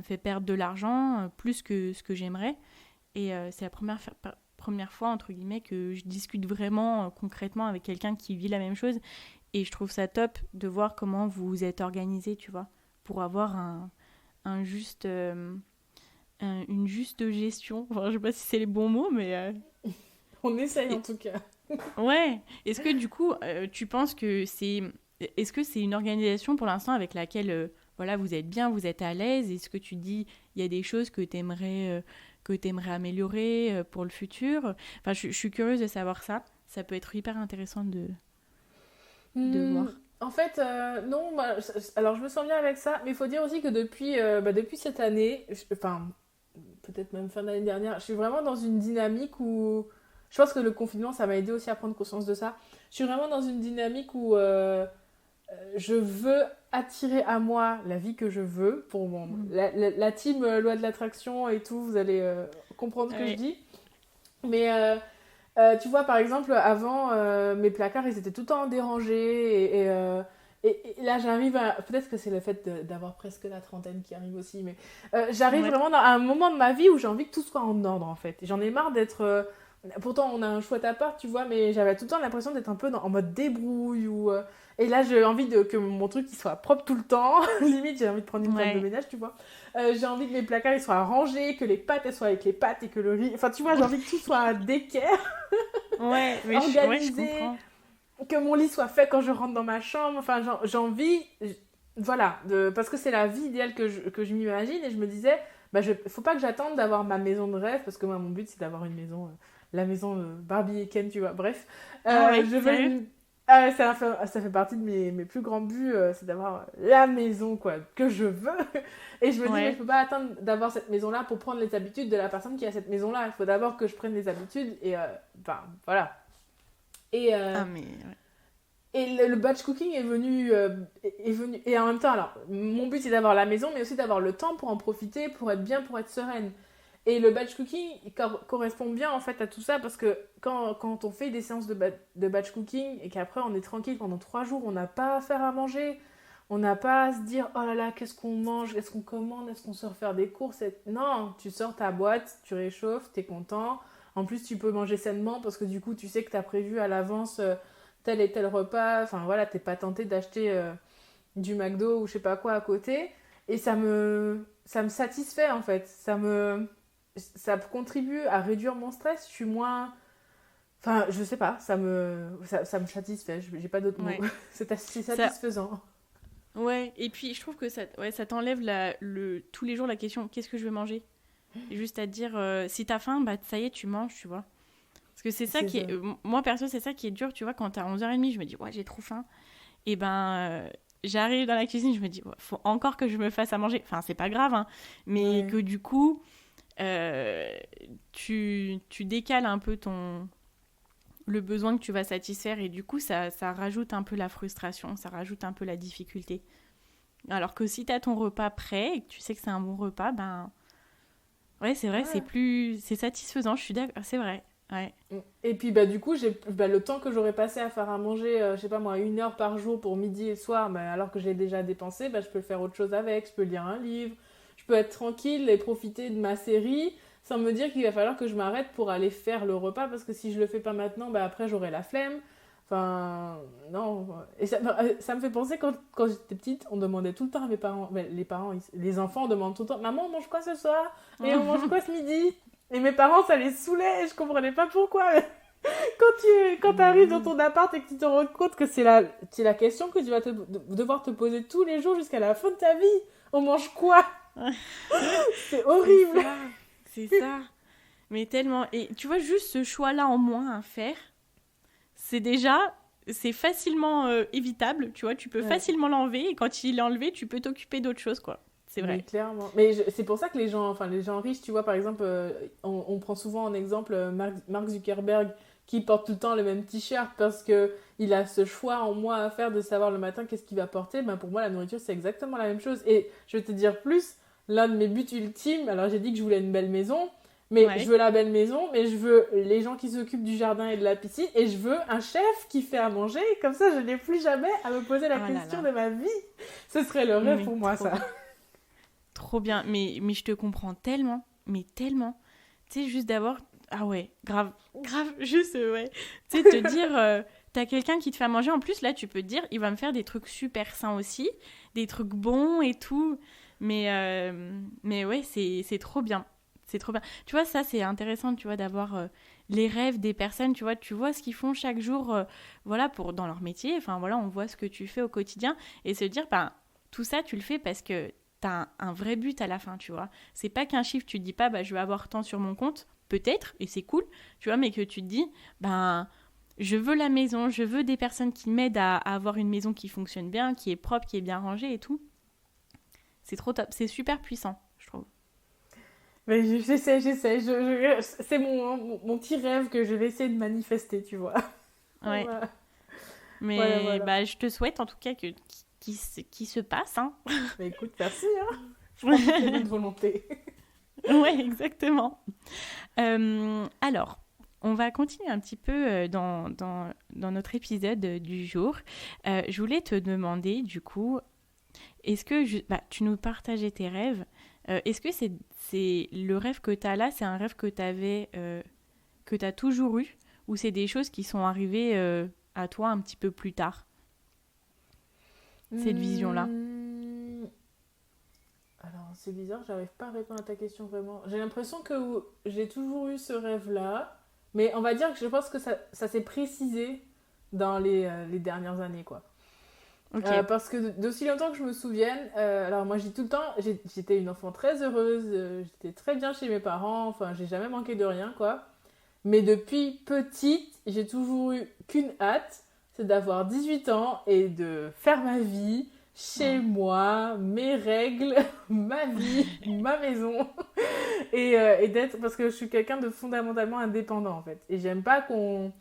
fait perdre de l'argent plus que ce que j'aimerais. Et c'est la première fois, entre guillemets, que je discute vraiment concrètement avec quelqu'un qui vit la même chose. Et je trouve ça top de voir comment vous êtes organisé, tu vois, pour avoir une juste gestion. Enfin, je sais pas si c'est les bons mots, mais... On essaye en tout cas. Ouais. Est-ce que du coup, tu penses que c'est... Est-ce que c'est une organisation pour l'instant avec laquelle voilà, vous êtes bien, vous êtes à l'aise? Est-ce que tu dis il y a des choses que tu aimerais améliorer pour le futur? Enfin, je suis curieuse de savoir ça. Ça peut être hyper intéressant de voir. En fait, non, bah, alors je me sens bien avec ça, mais il faut dire aussi que depuis cette année, enfin, peut-être même fin d'année dernière, je suis vraiment dans une dynamique où... Je pense que le confinement, ça m'a aidé aussi à prendre conscience de ça. Je suis vraiment dans une dynamique où je veux attirer à moi la vie que je veux. Pour la team loi de l'attraction et tout, vous allez comprendre ce que je dis. Mais tu vois, par exemple, avant, mes placards, ils étaient tout le temps dérangés. Et là, j'arrive à... Peut-être que c'est le fait d'avoir presque la trentaine qui arrive aussi, mais j'arrive vraiment à un moment de ma vie où j'ai envie que tout soit en ordre, en fait. J'en ai marre d'être... Pourtant, on a un chouette appart, tu vois, mais j'avais tout le temps l'impression d'être un peu en mode débrouille. Et là, j'ai envie que mon truc il soit propre tout le temps. Limite, j'ai envie de prendre une femme de ménage, tu vois. J'ai envie que mes placards ils soient rangés, que les pâtes elles soient avec les pâtes et que le riz... Enfin, tu vois, j'ai envie que tout soit d'équerre, ouais, mais organisé, je comprends. que mon lit soit fait quand je rentre dans ma chambre. Enfin, j'ai envie... Voilà, parce que c'est la vie idéale que je m'imagine. Et je me disais, faut pas que j'attende d'avoir ma maison de rêve, parce que moi, mon but, c'est d'avoir une maison... la maison Barbie et Ken, tu vois, bref. Je veux ça fait partie de mes plus grands buts, c'est d'avoir la maison, quoi, que je veux. Et je me dis, mais je peux pas attendre d'avoir cette maison-là pour prendre les habitudes de la personne qui a cette maison-là. Il faut d'abord que je prenne les habitudes, et voilà. Et, et le batch cooking est venu, et en même temps, alors, mon but c'est d'avoir la maison, mais aussi d'avoir le temps pour en profiter, pour être bien, pour être sereine. Et le batch cooking il correspond bien en fait à tout ça parce que quand on fait des séances de batch cooking et qu'après on est tranquille pendant 3 jours, on n'a pas à faire à manger, on n'a pas à se dire oh là là, qu'est-ce qu'on mange, est-ce qu'on commande, est-ce qu'on sort faire des courses Non, tu sors ta boîte, tu réchauffes, t'es content. En plus, tu peux manger sainement parce que du coup, tu sais que t'as prévu à l'avance tel et tel repas. Enfin voilà, t'es pas tenté d'acheter du McDo ou je sais pas quoi à côté. Et ça me satisfait en fait. Ça contribue à réduire mon stress. Je suis moins... Enfin, je sais pas, ça me satisfait. J'ai pas d'autres mots. C'est satisfaisant. Ouais, et puis je trouve que ça t'enlève tous les jours la question qu'est-ce que je vais manger? Juste à te dire si t'as faim, bah ça y est, tu manges, tu vois. Parce que c'est ça qui est. Moi perso, c'est ça qui est dur, tu vois. Quand t'as 11h30, je me dis ouais, j'ai trop faim. Et j'arrive dans la cuisine, je me dis faut encore que je me fasse à manger. Enfin, c'est pas grave, hein, mais que du coup. Tu décales un peu le besoin que tu vas satisfaire et du coup ça rajoute un peu la frustration, ça rajoute un peu la difficulté. Alors que si tu as ton repas prêt et que tu sais que c'est un bon repas, ouais c'est vrai, c'est satisfaisant, je suis d'accord, c'est vrai. Ouais. Et puis du coup le temps que j'aurais passé à faire à manger, je sais pas moi, 1 heure par jour pour midi et soir, alors que je l'ai déjà dépensé, je peux faire autre chose avec, je peux lire un livre. Je peux être tranquille et profiter de ma série sans me dire qu'il va falloir que je m'arrête pour aller faire le repas parce que si je le fais pas maintenant, après j'aurai la flemme. Enfin, non. Et ça me fait penser quand j'étais petite, on demandait tout le temps à mes parents, les enfants, on demandent tout le temps, maman, on mange quoi ce soir? Et on mange quoi ce midi? Et mes parents, ça les saoulait et je comprenais pas pourquoi. Quand tu arrives dans ton appart et que tu te rends compte que c'est la question que tu vas devoir te poser tous les jours jusqu'à la fin de ta vie. On mange quoi? C'est horrible. C'est ça. Mais tellement. Et tu vois, juste ce choix-là en moins à faire, c'est facilement évitable. Tu vois, tu peux facilement l'enlever. Et quand il est enlevé, tu peux t'occuper d'autre chose, quoi. C'est vrai. Mais clairement. Mais c'est pour ça que les gens riches, tu vois, par exemple, on prend souvent en exemple Mark Zuckerberg qui porte tout le temps le même t-shirt parce qu'il a ce choix en moi à faire de savoir le matin qu'est-ce qu'il va porter. Ben pour moi, la nourriture, c'est exactement la même chose. Et je vais te dire plus, l'un de mes buts ultimes, alors j'ai dit que je voulais une belle maison, mais je veux la belle maison, mais je veux les gens qui s'occupent du jardin et de la piscine, et je veux un chef qui fait à manger, comme ça je n'ai plus jamais à me poser la question de ma vie. Ce serait le rêve pour moi, ça. Trop bien, mais je te comprends tellement, mais tellement. Tu sais, juste d'avoir... Ah ouais, grave, juste, ouais. Tu sais, te dire, t'as quelqu'un qui te fait à manger, en plus, là, tu peux te dire, il va me faire des trucs super sains aussi, des trucs bons et tout, mais ouais, c'est trop bien. C'est trop bien. Tu vois, ça, c'est intéressant, tu vois, d'avoir les rêves des personnes, tu vois ce qu'ils font chaque jour, voilà, dans leur métier, enfin, voilà, on voit ce que tu fais au quotidien, et se dire, ben, tout ça, tu le fais parce que t'as un vrai but à la fin, tu vois. C'est pas qu'un chiffre, tu te dis pas, bah, je vais avoir tant sur mon compte, peut-être, et c'est cool, tu vois, mais que tu te dis, ben, je veux la maison, je veux des personnes qui m'aident à avoir une maison qui fonctionne bien, qui est propre, qui est bien rangée et tout. C'est trop top, c'est super puissant, je trouve. Mais j'essaie. C'est mon petit rêve que je vais essayer de manifester, tu vois. Ouais. Voilà. Mais voilà. Bah, je te souhaite en tout cas qu'il se passe. Hein. Bah, écoute, merci. Hein. Je pense que c'est bonne volonté. Ouais, exactement. Alors, on va continuer un petit peu dans notre épisode du jour. Je voulais te demander, du coup, est-ce que tu nous partageais tes rêves? Est-ce que c'est le rêve que tu as là, c'est un rêve que tu avais, que tu as toujours eu, ou c'est des choses qui sont arrivées à toi un petit peu plus tard? Cette vision-là. Alors, c'est bizarre, j'arrive pas à répondre à ta question vraiment. J'ai l'impression que j'ai toujours eu ce rêve-là, mais on va dire que je pense que ça s'est précisé dans les dernières années, quoi. Okay. Parce que d'aussi longtemps que je me souvienne, alors moi je dis tout le temps, j'étais une enfant très heureuse, j'étais très bien chez mes parents, enfin j'ai jamais manqué de rien, quoi. Mais depuis petite, j'ai toujours eu qu'une hâte, c'est d'avoir 18 ans et de faire ma vie chez moi, mes règles, ma vie, ma maison. et d'être, parce que je suis quelqu'un de fondamentalement indépendant en fait. Et j'aime pas qu'on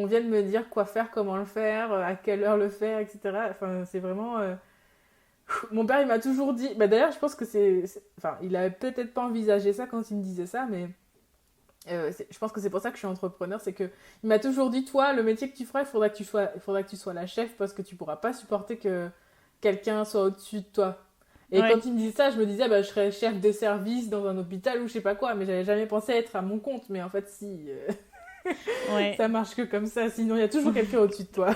vienne me dire quoi faire, comment le faire, à quelle heure le faire, etc. Enfin, c'est vraiment... Mon père, il m'a toujours dit... Bah, d'ailleurs, je pense que Enfin, il avait peut-être pas envisagé ça quand il me disait ça, mais... je pense que c'est pour ça que je suis entrepreneur, c'est que il m'a toujours dit, toi, le métier que tu feras, il faudra que tu sois la chef parce que tu pourras pas supporter que quelqu'un soit au-dessus de toi. Et quand il me disait ça, je me disais, bah, je serais chef de service dans un hôpital ou je sais pas quoi, mais j'avais jamais pensé être à mon compte. Mais en fait, si... ça marche que comme ça, sinon il y a toujours quelqu'un au-dessus de toi.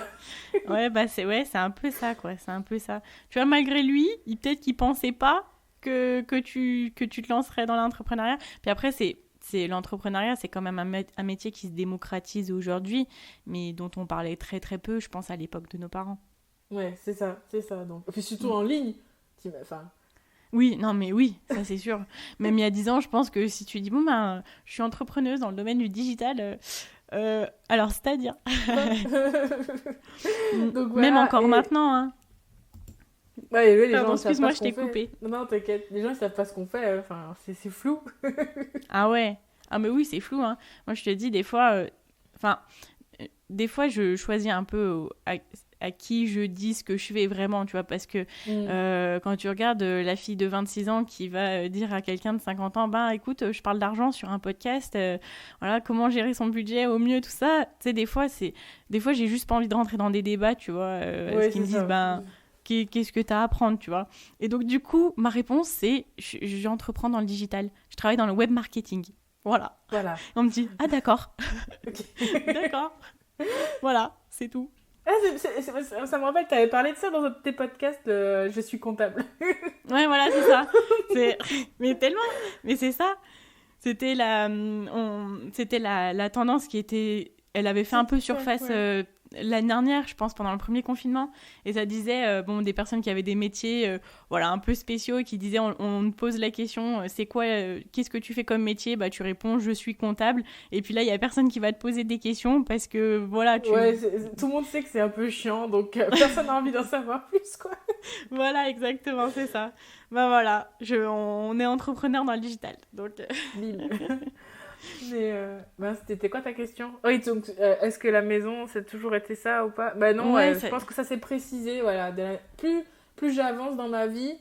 Bah c'est un peu ça, quoi. C'est un peu ça. Tu vois, malgré lui, peut-être qu'il pensait pas que tu te lancerais dans l'entrepreneuriat. Puis après, l'entrepreneuriat, c'est quand même un métier qui se démocratise aujourd'hui, mais dont on parlait très très peu, je pense, à l'époque de nos parents. Ouais, c'est ça. Donc. Et puis surtout en ligne. Enfin... Oui, non mais oui, ça c'est sûr. Même il y a 10 ans, je pense que si tu dis, bon ben, je suis entrepreneuse dans le domaine du digital, alors c'est-à-dire... Donc, voilà, même encore maintenant, hein. Ouais, les Pardon, gens excuse-moi, je t'ai coupé. Non, t'inquiète, les gens ils savent pas ce qu'on fait, enfin, c'est flou. Ah ouais, ah mais oui, c'est flou, hein. Moi je te dis, des fois, des fois je choisis un peu à qui je dis ce que je fais vraiment, tu vois, parce que quand tu regardes la fille de 26 ans qui va dire à quelqu'un de 50 ans, ben écoute, je parle d'argent sur un podcast, voilà, comment gérer son budget au mieux, tout ça, tu sais, des fois j'ai juste pas envie de rentrer dans des débats, tu vois, parce qu'ils me disent, ben, qu'est-ce que t'as à apprendre, tu vois. Et donc du coup, ma réponse c'est, j'entreprends dans le digital, je travaille dans le web marketing, voilà. On me dit, ah d'accord. Okay. D'accord. Voilà, c'est tout. Ah, ça me rappelle, tu avais parlé de ça dans un de tes podcasts, je suis comptable. Ouais, voilà, c'est ça. Mais tellement. Mais c'est ça. C'était la tendance qui était... Elle avait fait un peu surface l'année dernière, je pense, pendant le premier confinement. Et ça disait, des personnes qui avaient des métiers un peu spéciaux et qui disaient, on te pose la question, c'est quoi, qu'est-ce que tu fais comme métier ? Bah, tu réponds, je suis comptable. Et puis là, il n'y a personne qui va te poser des questions parce que, voilà, Ouais, tout le monde sait que c'est un peu chiant, donc personne n'a envie d'en savoir plus, quoi. Voilà, exactement, c'est ça. Bah voilà, on est entrepreneur dans le digital, donc... Bim. Mais c'était quoi ta question? Oui, donc est-ce que la maison, ça a toujours été ça ou pas? Bah non, Ouais, je pense que ça s'est précisé, voilà. Plus j'avance dans ma vie,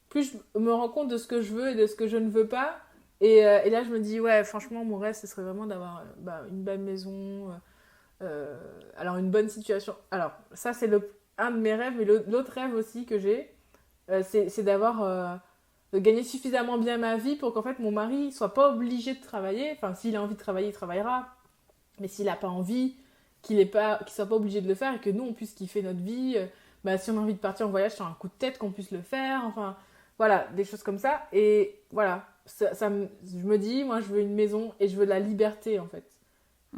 plus je me rends compte de ce que je veux et de ce que je ne veux pas. Et là, je me dis, ouais, franchement, mon rêve, ce serait vraiment d'avoir une belle maison, alors une bonne situation. Alors, ça, c'est un de mes rêves, mais l'autre rêve aussi que j'ai, c'est d'avoir... de gagner suffisamment bien ma vie pour qu'en fait mon mari soit pas obligé de travailler. Enfin, s'il a envie de travailler, il travaillera. Mais s'il a pas envie, qu'il soit pas obligé de le faire et que nous, on puisse kiffer notre vie. Si on a envie de partir en voyage sur un coup de tête, qu'on puisse le faire. Enfin, voilà, des choses comme ça. Et voilà, je me dis, moi, je veux une maison et je veux de la liberté, en fait.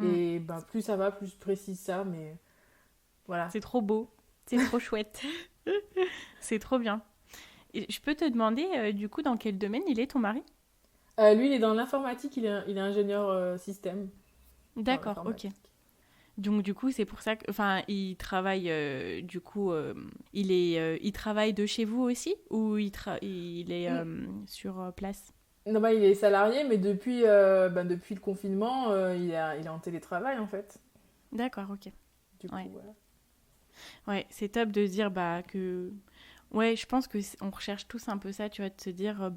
Et plus ça va, plus je précise ça, mais voilà. C'est trop beau, c'est trop chouette. C'est trop bien. Et je peux te demander, du coup, dans quel domaine il est, ton mari ? Lui, il est dans l'informatique, il est ingénieur système. D'accord, ok. Donc, du coup, c'est pour ça que... Enfin, il travaille, il travaille de chez vous aussi ? Ou il est sur place ? Non, il est salarié, mais depuis le confinement, il est en télétravail, en fait. D'accord, ok. Du coup, voilà. Ouais, c'est top de se dire que... Ouais, je pense qu'on recherche tous un peu ça, tu vois, de se dire,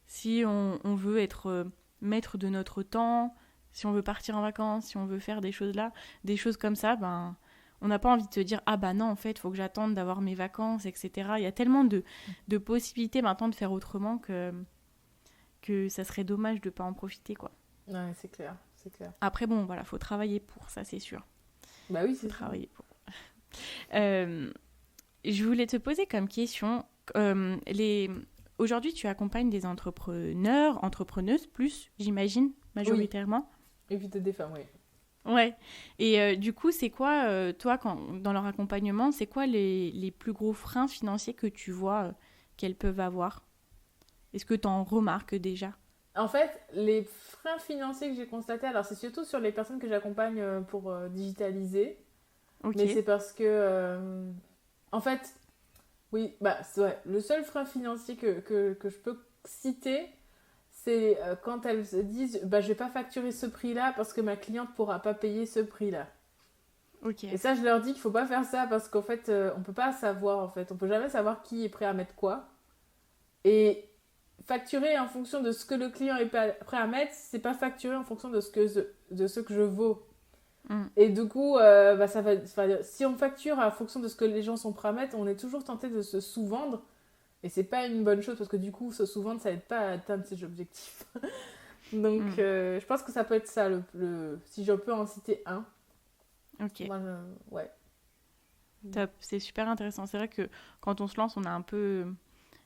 si on veut être maître de notre temps, si on veut partir en vacances, si on veut faire des choses comme ça, on n'a pas envie de se dire, non, en fait, il faut que j'attende d'avoir mes vacances, etc. Il y a tellement de possibilités maintenant de faire autrement que ça serait dommage de ne pas en profiter, quoi. Ouais, c'est clair, c'est clair. Après, bon, voilà, faut travailler pour, ça, c'est sûr. Bah oui, c'est travailler pour. Je voulais te poser comme question, aujourd'hui tu accompagnes des entrepreneurs, entrepreneuses plus, j'imagine, majoritairement. Oui. Et puis des femmes, oui. Ouais. Et du coup, c'est quoi, toi, dans leur accompagnement, c'est quoi les plus gros freins financiers que tu vois qu'elles peuvent avoir ? Est-ce que tu en remarques déjà ? En fait, les freins financiers que j'ai constatés, alors c'est surtout sur les personnes que j'accompagne pour digitaliser. Okay. Mais c'est parce que... En fait, oui, c'est vrai. Le seul frein financier que je peux citer, c'est quand elles se disent je vais pas facturer ce prix-là parce que ma cliente pourra pas payer ce prix-là. Okay. Et ça, je leur dis qu'il faut pas faire ça parce qu'en fait, on peut pas savoir, en fait. On peut jamais savoir qui est prêt à mettre quoi. Et facturer en fonction de ce que le client est prêt à mettre, c'est pas facturer en fonction de ce que je vaux. Et du coup, si on facture en fonction de ce que les gens sont prêts à mettre, on est toujours tenté de se sous-vendre. Et c'est pas une bonne chose parce que du coup, se sous-vendre, ça aide pas à atteindre ses objectifs. Donc, je pense que ça peut être ça, si je peux en citer un. Ok. Moi, ouais. Top, c'est super intéressant. C'est vrai que quand on se lance, on a un peu...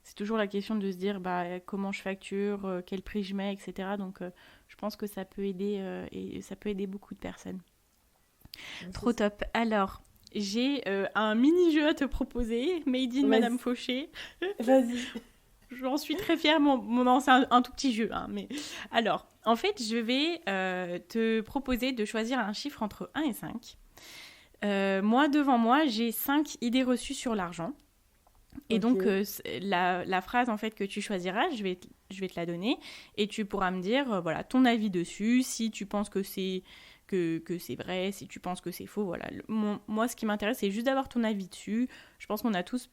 C'est toujours la question de se dire comment je facture, quel prix je mets, etc. Donc, je pense que ça peut aider et ça peut aider beaucoup de personnes. Trop top. Alors, j'ai un mini-jeu à te proposer, Made in Madame Fauché. Vas-y. J'en suis très fière. Non, c'est un tout petit jeu. Mais... Alors, en fait, je vais te proposer de choisir un chiffre entre 1 et 5. Moi, devant moi, j'ai 5 idées reçues sur l'argent. Et donc, la phrase en fait, que tu choisiras, je vais te la donner. Et tu pourras me dire ton avis dessus, si tu penses que c'est vrai, si tu penses que c'est faux, voilà. Moi, ce qui m'intéresse, c'est juste d'avoir ton avis dessus. Je pense qu'on a tous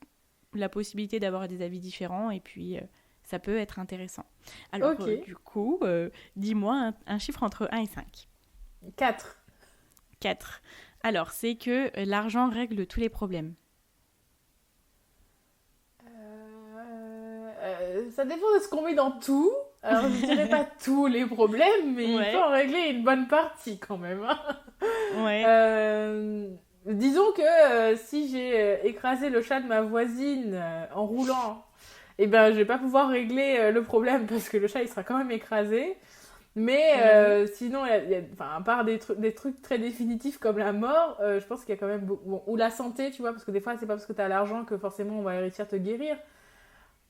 la possibilité d'avoir des avis différents et puis ça peut être intéressant. Alors, du coup, dis-moi un chiffre entre 1 et 5. 4. 4. Alors, c'est que l'argent règle tous les problèmes. Ça dépend de ce qu'on met dans tout. Alors, je dirais pas tous les problèmes, mais il faut en régler une bonne partie quand même. Hein. Ouais. disons que si j'ai écrasé le chat de ma voisine en roulant, eh ben, je vais pas pouvoir régler le problème parce que le chat, il sera quand même écrasé. Mais sinon, enfin, à part des trucs très définitifs comme la mort, je pense qu'il y a quand même bon, ou la santé, tu vois, parce que des fois, c'est pas parce que tu as l'argent que forcément on va réussir à te guérir.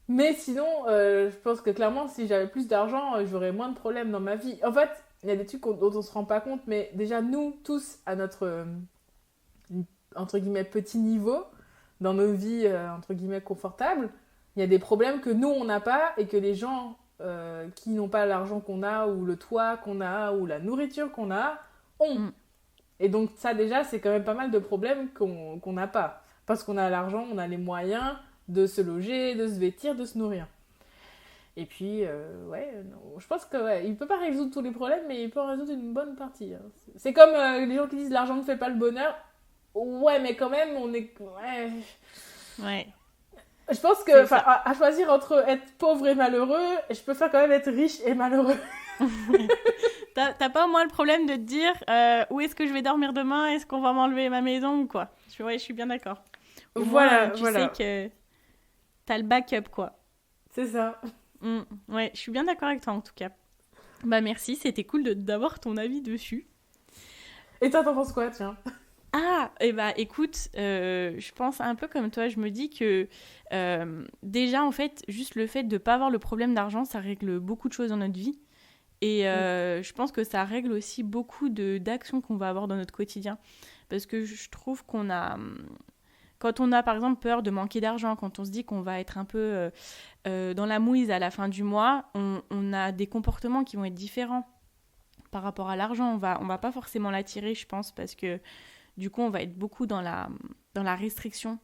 Mais sinon, je pense que clairement, si j'avais plus d'argent, j'aurais moins de problèmes dans ma vie. En fait, il y a des trucs dont on se rend pas compte, mais déjà, nous, tous, à notre, entre guillemets, petit niveau, dans nos vies, entre guillemets, confortables, il y a des problèmes que nous, on n'a pas et que les gens qui n'ont pas l'argent qu'on a, ou le toit qu'on a, ou la nourriture qu'on a, ont. Mm. Et donc ça déjà, c'est quand même pas mal de problèmes qu'on n'a pas. Parce qu'on a l'argent, on a les moyens de se loger, de se vêtir, de se nourrir. Et puis, non, je pense que il peut pas résoudre tous les problèmes, mais il peut en résoudre une bonne partie. Hein. C'est comme les gens qui disent l'argent ne fait pas le bonheur. Ouais, mais quand même, on est... Ouais. Je pense que à choisir entre être pauvre et malheureux, je préfère quand même être riche et malheureux. T'as pas au moins le problème de te dire où est-ce que je vais dormir demain, est-ce qu'on va m'enlever ma maison ou quoi. Je suis bien d'accord. Voilà, tu sais que t'as le backup, quoi. C'est ça. Ouais, je suis bien d'accord avec toi en tout cas. Bah merci, c'était cool d'avoir ton avis dessus. Et toi, t'en penses quoi, tiens? Ah, et bah écoute, je pense un peu comme toi, je me dis que déjà en fait, juste le fait de pas avoir le problème d'argent, ça règle beaucoup de choses dans notre vie. Et je pense que ça règle aussi beaucoup d'actions qu'on va avoir dans notre quotidien. Parce que je trouve qu'on a... Quand on a par exemple peur de manquer d'argent, quand on se dit qu'on va être un peu dans la mouise à la fin du mois, on a des comportements qui vont être différents par rapport à l'argent. On va pas forcément l'attirer, je pense, parce que du coup, on va être beaucoup dans la restriction.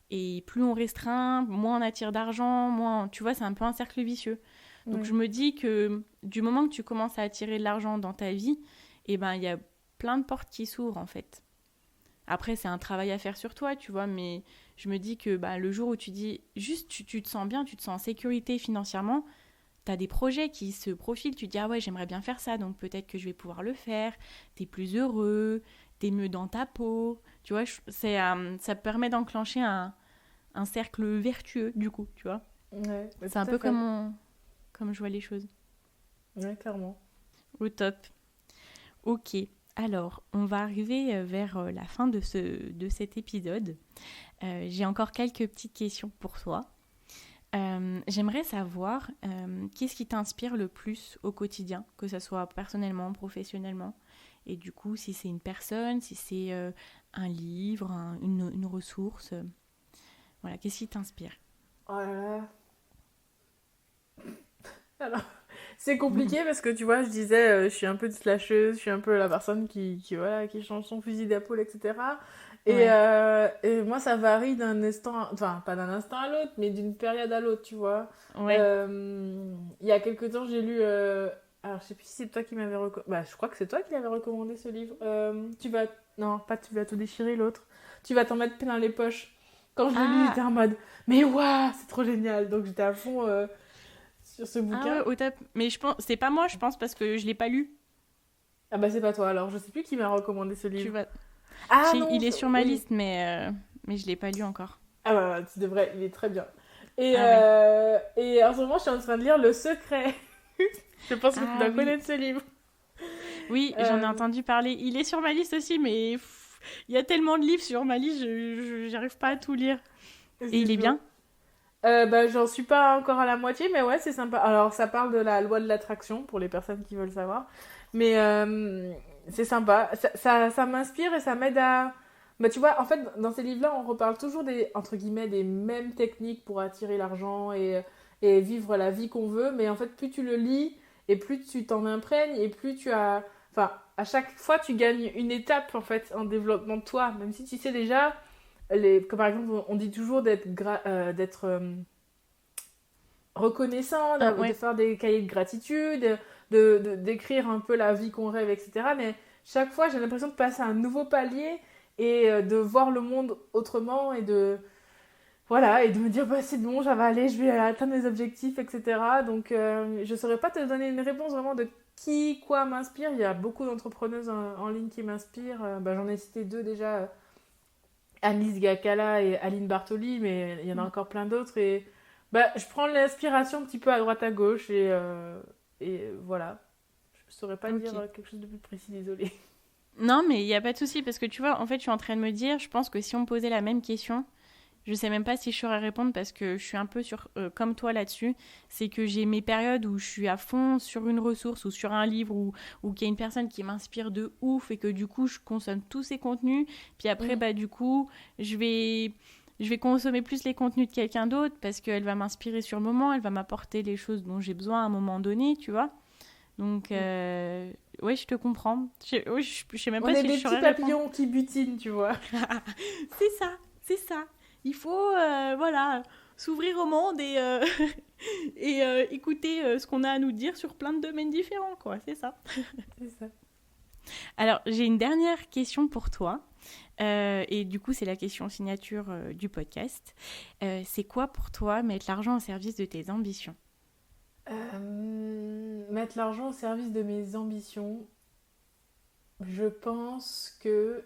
Et plus on restreint, moins on attire d'argent, moins... Tu vois, c'est un peu un cercle vicieux. Donc, je me dis que du moment que tu commences à attirer de l'argent dans ta vie, eh ben, il y a plein de portes qui s'ouvrent, en fait. Après, c'est un travail à faire sur toi, tu vois, mais je me dis que le jour où tu dis... Juste, tu te sens bien, tu te sens en sécurité financièrement, tu as des projets qui se profilent, tu te dis « Ah ouais, j'aimerais bien faire ça, donc peut-être que je vais pouvoir le faire. » Tu es plus heureux, t'es mieux dans ta peau, tu vois, ça permet d'enclencher un cercle vertueux, du coup, tu vois. Ouais, c'est un peu comme je vois les choses. Ouais, clairement. Au top. Ok, alors, on va arriver vers la fin de cet épisode. J'ai encore quelques petites questions pour toi. J'aimerais savoir qu'est-ce qui t'inspire le plus au quotidien, que ce soit personnellement, professionnellement. Et du coup, si c'est une personne, si c'est un livre, une ressource, voilà, qu'est-ce qui t'inspire? Oh là là. Alors, c'est compliqué parce que tu vois, je disais, je suis un peu de slasheuse, je suis un peu la personne qui change son fusil d'épaule, etc. Et moi, ça varie d'un instant, enfin, pas d'un instant à l'autre, mais d'une période à l'autre, tu vois. Ouais. Il y a quelques temps, j'ai lu... alors, je sais plus si c'est toi qui m'avais recommandé... Bah, je crois que c'est toi qui l'avais recommandé, ce livre. Non, pas tu vas tout déchirer, l'autre. Tu vas t'en mettre plein les poches. Quand je l'ai lu, j'étais en mode... Mais waouh, c'est trop génial. Donc, j'étais à fond sur ce bouquin. Ah ouais, au top. Mais je pense... c'est pas moi, je pense, parce que je l'ai pas lu. Ah bah, c'est pas toi, alors. Je sais plus qui m'a recommandé ce livre. Tu vas... non, il est sur ma liste, mais je l'ai pas lu encore. Ah bah, tu devrais, il est très bien. Et en ce moment, je suis en train de lire Le Secret. Je pense que tu dois connaître ce livre. Oui, j'en ai entendu parler. Il est sur ma liste aussi, mais il y a tellement de livres sur ma liste, j'arrive pas à tout lire. Et il est bien? J'en suis pas encore à la moitié, mais ouais, c'est sympa. Alors, ça parle de la loi de l'attraction, pour les personnes qui veulent savoir. Mais c'est sympa. Ça m'inspire et ça m'aide à... Bah, tu vois, en fait, dans ces livres-là, on reparle toujours entre guillemets, des mêmes techniques pour attirer l'argent et vivre la vie qu'on veut. Mais en fait, plus tu le lis et plus tu t'en imprègnes et plus tu as... Enfin, à chaque fois, tu gagnes une étape, en fait, en développement de toi. Même si tu sais déjà... Comme par exemple, on dit toujours d'être reconnaissant, de faire des cahiers de gratitude, d'écrire un peu la vie qu'on rêve, etc. Mais chaque fois, j'ai l'impression de passer à un nouveau palier et de voir le monde autrement et de me dire bah, c'est bon, ça va aller, je vais atteindre mes objectifs, etc. Donc je ne saurais pas te donner une réponse vraiment de quoi m'inspire. Il y a beaucoup d'entrepreneuses en ligne qui m'inspirent. J'en ai cité 2 déjà Alice Gakala et Aline Bartoli, mais il y en a encore plein d'autres. Et je prends l'inspiration un petit peu à droite à gauche et voilà. Je ne saurais pas dire quelque chose de plus précis, désolée. Non, mais il n'y a pas de souci, parce que tu vois, en fait, je suis en train de me dire, je pense que si on me posait la même question, je sais même pas si je saurais répondre, parce que je suis un peu comme toi là-dessus. C'est que j'ai mes périodes où je suis à fond sur une ressource ou sur un livre ou qu'il y a une personne qui m'inspire de ouf et que du coup, je consomme tous ces contenus. Puis après, du coup, je vais consommer plus les contenus de quelqu'un d'autre parce qu'elle va m'inspirer sur le moment, elle va m'apporter les choses dont j'ai besoin à un moment donné, tu vois. Donc, ouais, je te comprends. Je sais même pas si je saurais répondre. On est des petits papillons qui butinent, tu vois. C'est ça. Il faut, s'ouvrir au monde et écouter ce qu'on a à nous dire sur plein de domaines différents, quoi. C'est ça. C'est ça. Alors, j'ai une dernière question pour toi. Et du coup, c'est la question signature du podcast. C'est quoi pour toi mettre l'argent au service de tes ambitions ? Mettre l'argent au service de mes ambitions, je pense que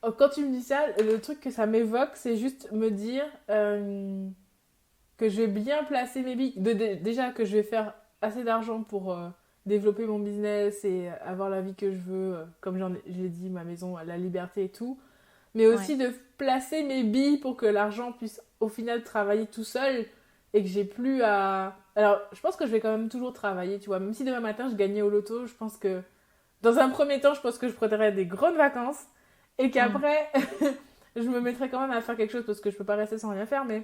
quand tu me dis ça, le truc que ça m'évoque, c'est juste me dire que je vais bien placer mes billes. Déjà que je vais faire assez d'argent pour développer mon business et avoir la vie que je veux, comme je l'ai dit, ma maison, la liberté et tout. Mais aussi de placer mes billes pour que l'argent puisse au final travailler tout seul et que j'ai plus à... Alors, je pense que je vais quand même toujours travailler, tu vois. Même si demain matin, je gagnais au loto, je pense que... Dans un premier temps, je pense que je prendrais des grandes vacances et qu'après, je me mettrais quand même à faire quelque chose parce que je peux pas rester sans rien faire. Mais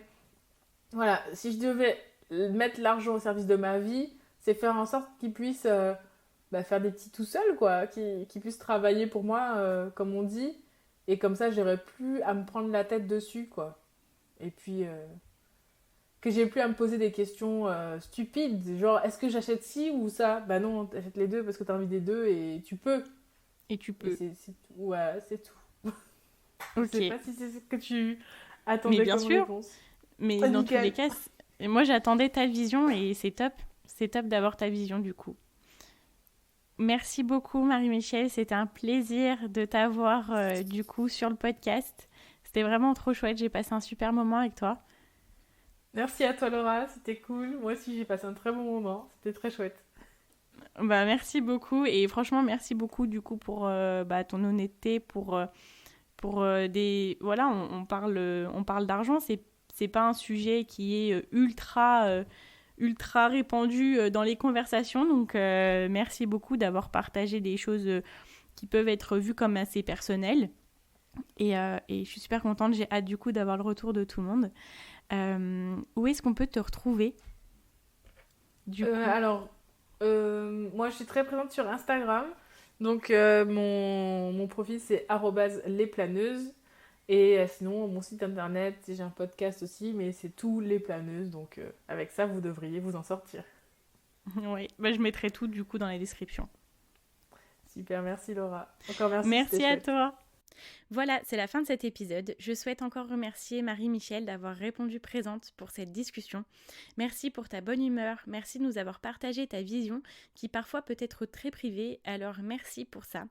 voilà, si je devais mettre l'argent au service de ma vie, c'est faire en sorte qu'il puisse faire des petits tout seul, quoi. Qu'il puisse travailler pour moi, comme on dit. Et comme ça, j'aurais plus à me prendre la tête dessus, quoi. Et puis, que j'ai plus à me poser des questions stupides. Genre, est-ce que j'achète ci ou ça ? Bah non, t'achètes les deux parce que t'as envie des deux et tu peux. Et tu peux. Et c'est tout. Ouais, c'est tout. Ok. Je sais pas si c'est ce que tu attendais bien comme sûr. réponse. Mais dans tous les cas, moi j'attendais ta vision et c'est top. C'est top d'avoir ta vision du coup. Merci beaucoup Marie-Michel, c'était un plaisir de t'avoir du coup sur le podcast. C'était vraiment trop chouette, j'ai passé un super moment avec toi. Merci à toi Laura, c'était cool. Moi aussi j'ai passé un très bon moment, c'était très chouette. Merci beaucoup et franchement merci beaucoup du coup pour ton honnêteté, pour des... Voilà, on parle d'argent, c'est pas un sujet qui est ultra répandu dans les conversations. Donc, merci beaucoup d'avoir partagé des choses qui peuvent être vues comme assez personnelles. Et je suis super contente. J'ai hâte du coup d'avoir le retour de tout le monde. Où est-ce qu'on peut te retrouver Alors, moi, je suis très présente sur Instagram. Donc, mon profil, c'est @lesplaneuses. Et sinon, mon site internet, j'ai un podcast aussi, mais c'est tout Les Planeuses. Donc, avec ça, vous devriez vous en sortir. Oui, je mettrai tout du coup dans la description. Super, merci Laura. Encore merci. Merci à toi. Voilà, c'est la fin de cet épisode. Je souhaite encore remercier Marie-Michel d'avoir répondu présente pour cette discussion. Merci pour ta bonne humeur, merci de nous avoir partagé ta vision qui parfois peut être très privée, alors merci pour ça.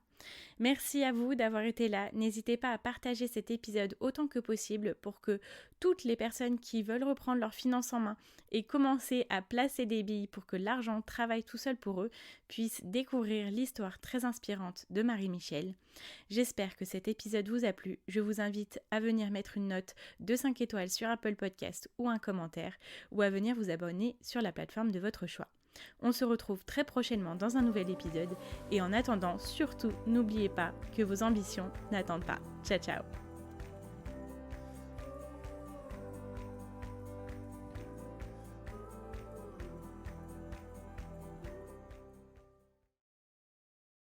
Merci à vous d'avoir été là. N'hésitez pas à partager cet épisode autant que possible pour que toutes les personnes qui veulent reprendre leurs finances en main et commencer à placer des billes pour que l'argent travaille tout seul pour eux puissent découvrir l'histoire très inspirante de Marie-Michel. J'espère que cet épisode vous a plu. Je vous invite à venir mettre une note de 5 étoiles sur Apple Podcast ou un commentaire ou à venir vous abonner sur la plateforme de votre choix. On se retrouve très prochainement dans un nouvel épisode et en attendant, surtout, n'oubliez pas que vos ambitions n'attendent pas. Ciao ciao.